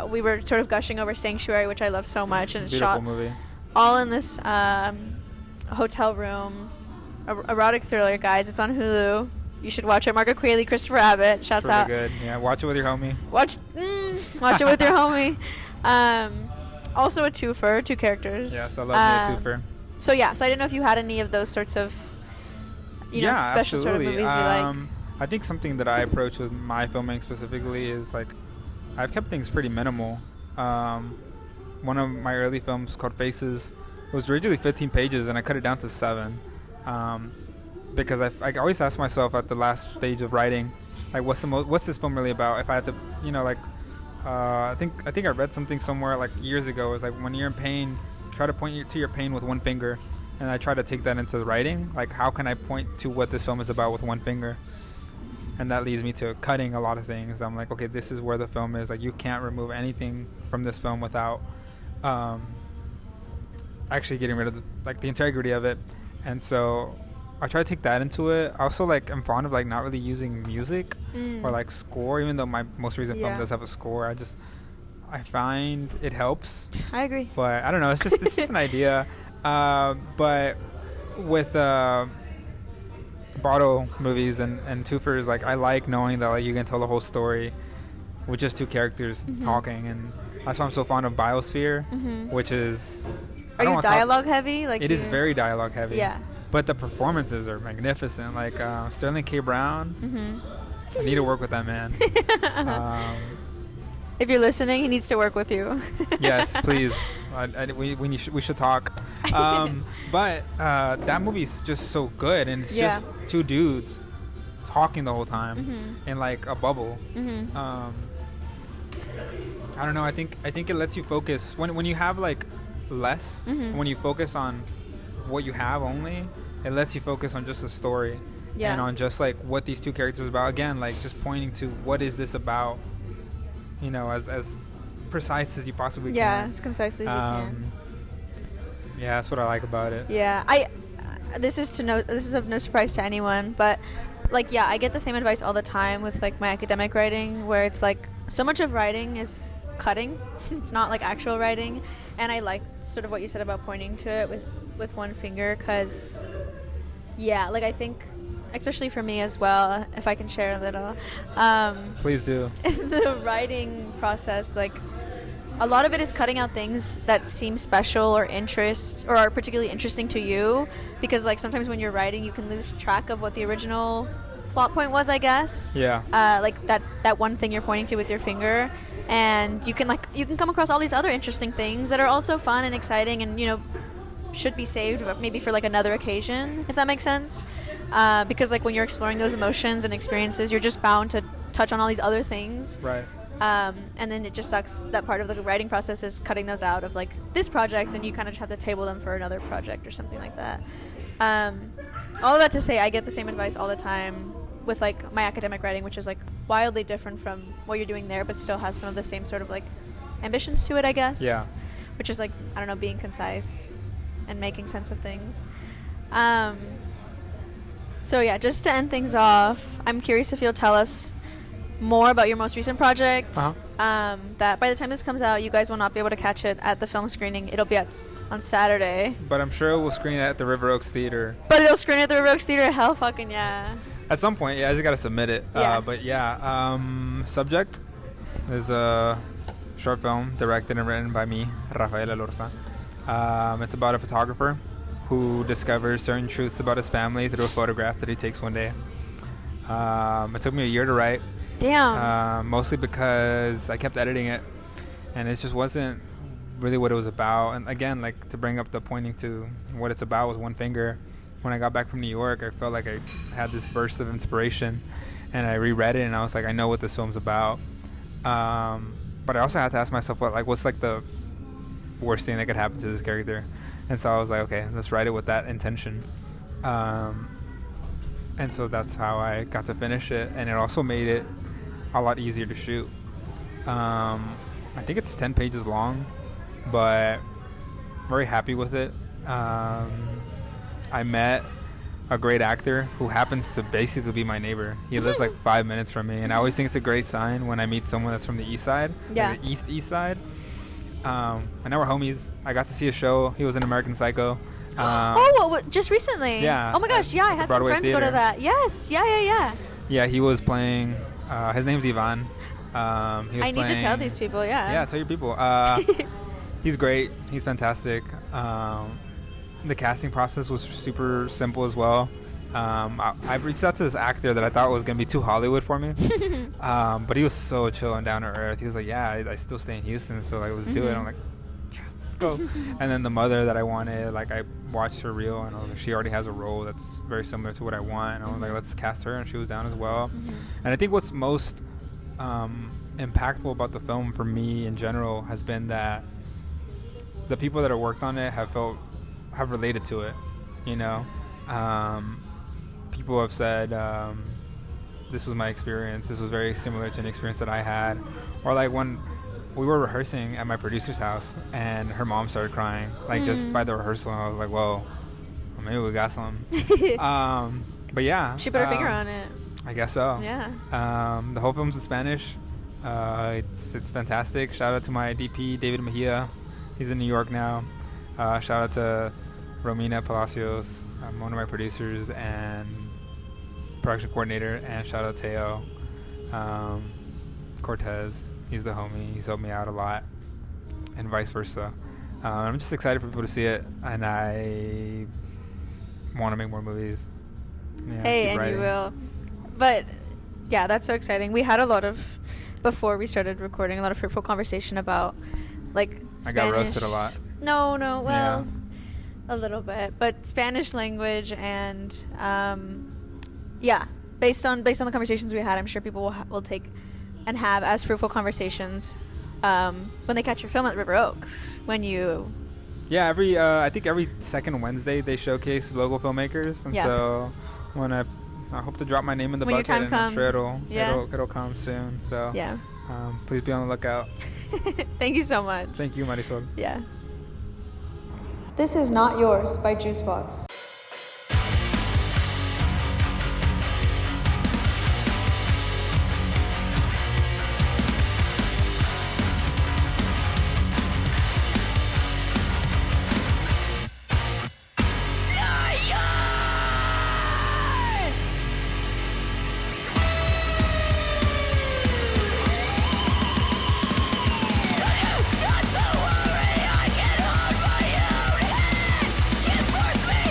we were sort of gushing over Sanctuary, which I love so much, and it's shot movie. All in this hotel room, erotic thriller, guys. It's on Hulu. You should watch it. Margaret Qualley, Christopher Abbott. Shouts really out. Good. Yeah, watch it with your homie. Watch it with your homie. Also a twofer, 2 characters. Yes, I love me a twofer. So yeah, so I didn't know if you had any of those sorts of, special absolutely. sort of movies you like. I think something that I approach with my filmmaking specifically is like, I've kept things pretty minimal. One of my early films called Faces was originally 15 pages, and I cut it down to 7. Because I always ask myself at the last stage of writing, like, what's this film really about? If I had to, I think I read something somewhere like years ago. It was like, when you're in pain, try to point to your pain with one finger. And I try to take that into the writing. Like, how can I point to what this film is about with one finger? And that leads me to cutting a lot of things. I'm like, okay, this is where the film is. Like, you can't remove anything from this film without actually getting rid of the integrity of it. And so I try to take that into it. I also I'm fond of not really using music or score, even though my most recent film does have a score. I find it helps. I agree. But I don't know. It's just an idea. But with bottle movies and twofers, I like knowing that you can tell the whole story with just 2 characters talking, and that's why I'm so fond of Biosphere, which is. Are you dialogue heavy? It is very dialogue heavy. Yeah. But the performances are magnificent. Sterling K. Brown. I need to work with that man. If you're listening, he needs to work with you. Yes, please. We should talk. But that movie's just so good, and it's just 2 dudes talking the whole time in a bubble. I don't know. I think it lets you focus when you have less. When you focus on what you have only, it lets you focus on just the story and on just what these 2 characters are about. Again, just pointing to what is this about. As precise as you possibly can. Yeah, as concisely as you can. Yeah, that's what I like about it. Yeah, this is of no surprise to anyone, but I get the same advice all the time with my academic writing, where it's so much of writing is cutting. It's not actual writing, and I like sort of what you said about pointing to it with one finger, because I think, especially for me as well, if I can share a little. Please do. The writing process, a lot of it is cutting out things that seem special or are particularly interesting to you, because sometimes when you're writing, you can lose track of what the original plot point was, I guess. Yeah. That one thing you're pointing to with your finger, and you can come across all these other interesting things that are also fun and exciting, and should be saved maybe for another occasion, if that makes sense. Because when you're exploring those emotions and experiences, you're just bound to touch on all these other things. Right. And then it just sucks that part of the writing process is cutting those out of this project, and you kind of have to table them for another project or something like that. All of that to say, I get the same advice all the time with my academic writing, which is wildly different from what you're doing there, but still has some of the same sort of ambitions to it, I guess. Yeah. Which is I don't know, being concise and making sense of things. So yeah, just to end things off, I'm curious if you'll tell us more about your most recent project. That by the time this comes out, you guys will not be able to catch it at the film screening. It'll be on Saturday. But I'm sure it will screen at the River Oaks Theater. But it'll screen at the River Oaks Theater. Hell fucking yeah. At some point, yeah, I just gotta submit it. But yeah, subject is a short film directed and written by me, Rafa Elorza. It's about a photographer who discovers certain truths about his family through a photograph that he takes one day. It took me a year to write. Damn. Mostly because I kept editing it, and it just wasn't really what it was about. And again, like, to bring up the pointing to what it's about with one finger, when I got back from New York, I felt like I had this burst of inspiration, and I reread it, and I was like, I know what this film's about. But I also had to ask myself, what's like the worst thing that could happen to this character? And so I was like, okay, let's write it with that intention. And so that's how I got to finish it, and it also made it a lot easier to shoot. I think it's 10 pages long, but I'm very happy with it. I met a great actor who happens to basically be my neighbor. He lives like 5 minutes from me, and I always think it's a great sign when I meet someone that's from the east side, like the east side. And now we're homies. I got to see a show. He was in American Psycho. Just recently? Yeah. Oh my gosh, yeah, I had some friends go to that. Yes, yeah. Yeah, he was playing, his name's Ivan. I need to tell these people, yeah. Yeah, tell your people. He's great. He's fantastic. The casting process was super simple as well. I've reached out to this actor that I thought was going to be too Hollywood for me. But he was so chill and down to earth. He was like, yeah, I still stay in Houston, so like, let's do it. I'm like, yes, let's go. And then the mother that I wanted, like, I watched her reel, and I was like, she already has a role that's very similar to what I want. And I was like, let's cast her, and she was down as well. And I think what's most impactful about the film for me in general has been that the people that have worked on it have related to it, you know. People have said, this was my experience, this was very similar to an experience that I had. Or like when we were rehearsing at my producer's house and her mom started crying, like just by the rehearsal, and I was like, whoa, well, maybe we got something. But yeah, She put her finger on it. I guess so. Yeah. The whole film's in Spanish. It's fantastic. Shout out to my DP, David Mejia. He's in New York now. Shout out to Romina Palacios, one of my producers and production coordinator, and shout out to Teo Cortez. He's the homie. He's helped me out a lot, and vice versa. I'm just excited for people to see it, and I want to make more movies. Yeah, and you will. But yeah, that's so exciting. We had before we started recording, a lot of fruitful conversation about like Spanish. I got roasted a lot. No, well, a little bit, but Spanish language and based on the conversations we had, I'm sure people will take and have as fruitful conversations when they catch your film at River Oaks. I think every second Wednesday they showcase local filmmakers, and so when I hope to drop my name in the bucket, and I'm sure it'll come soon. So please be on the lookout. Thank you so much. Thank you, Marisol. Yeah. This is Not Yours by Juicebox. Not to worry, I can hold my own hand. Can't force me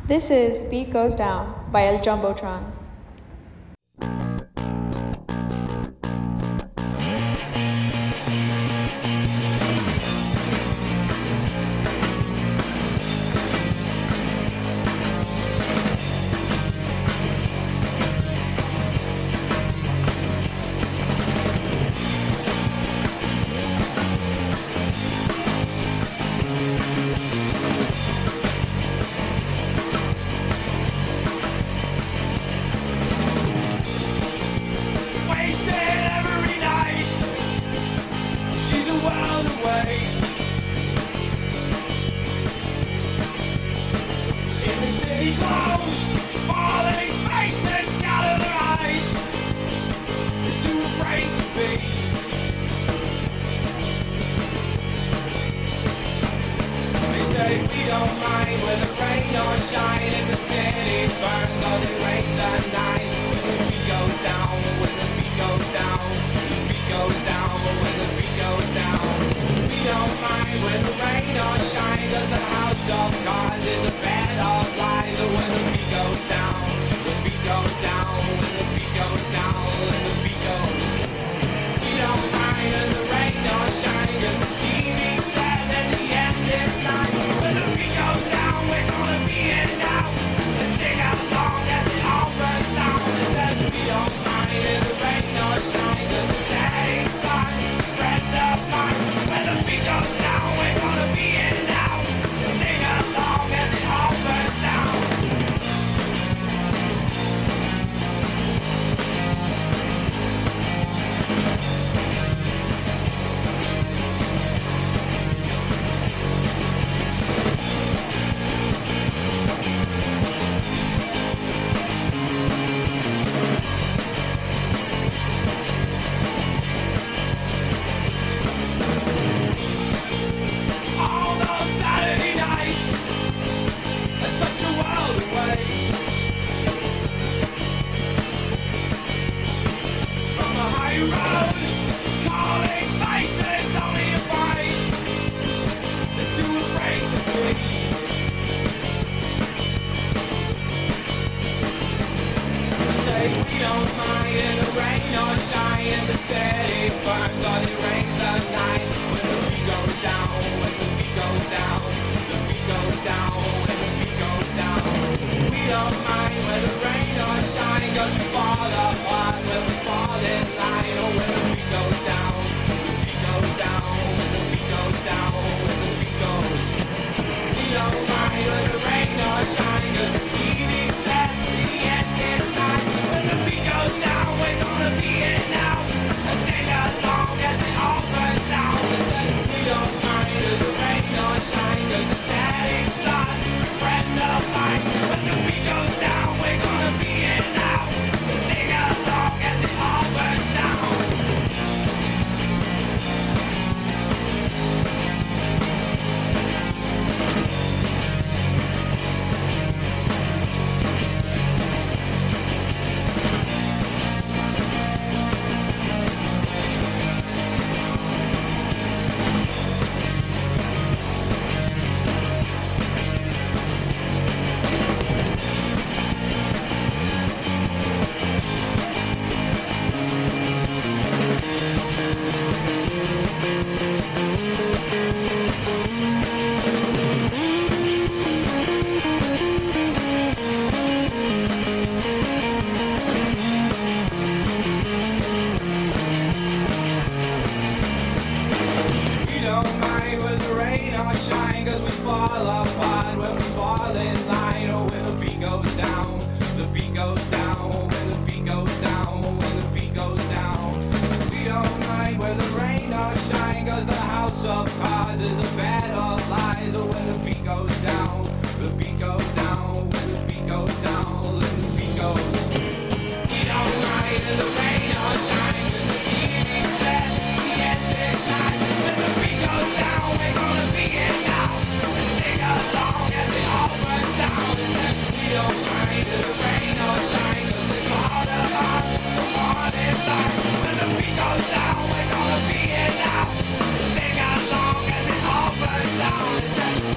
This is Beat Goes Down by El Jumbotron.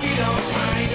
We don't mind.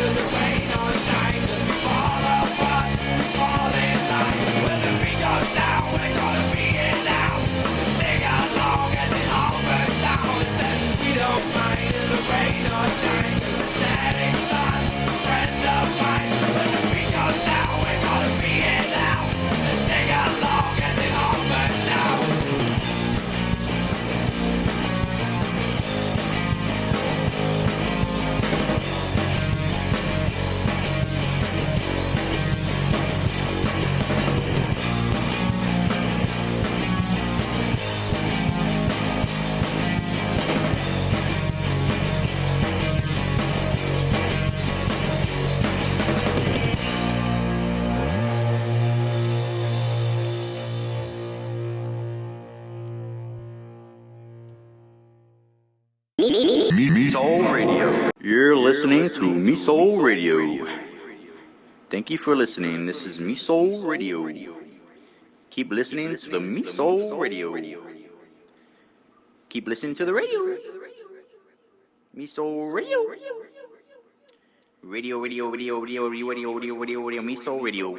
Me Soul Radio. You're listening to Me Soul Radio. Thank you for listening. This is Me Soul Radio. Keep listening to the Me Soul Radio. Keep listening to the radio. Me Soul Radio. Radio, Me Soul Radio.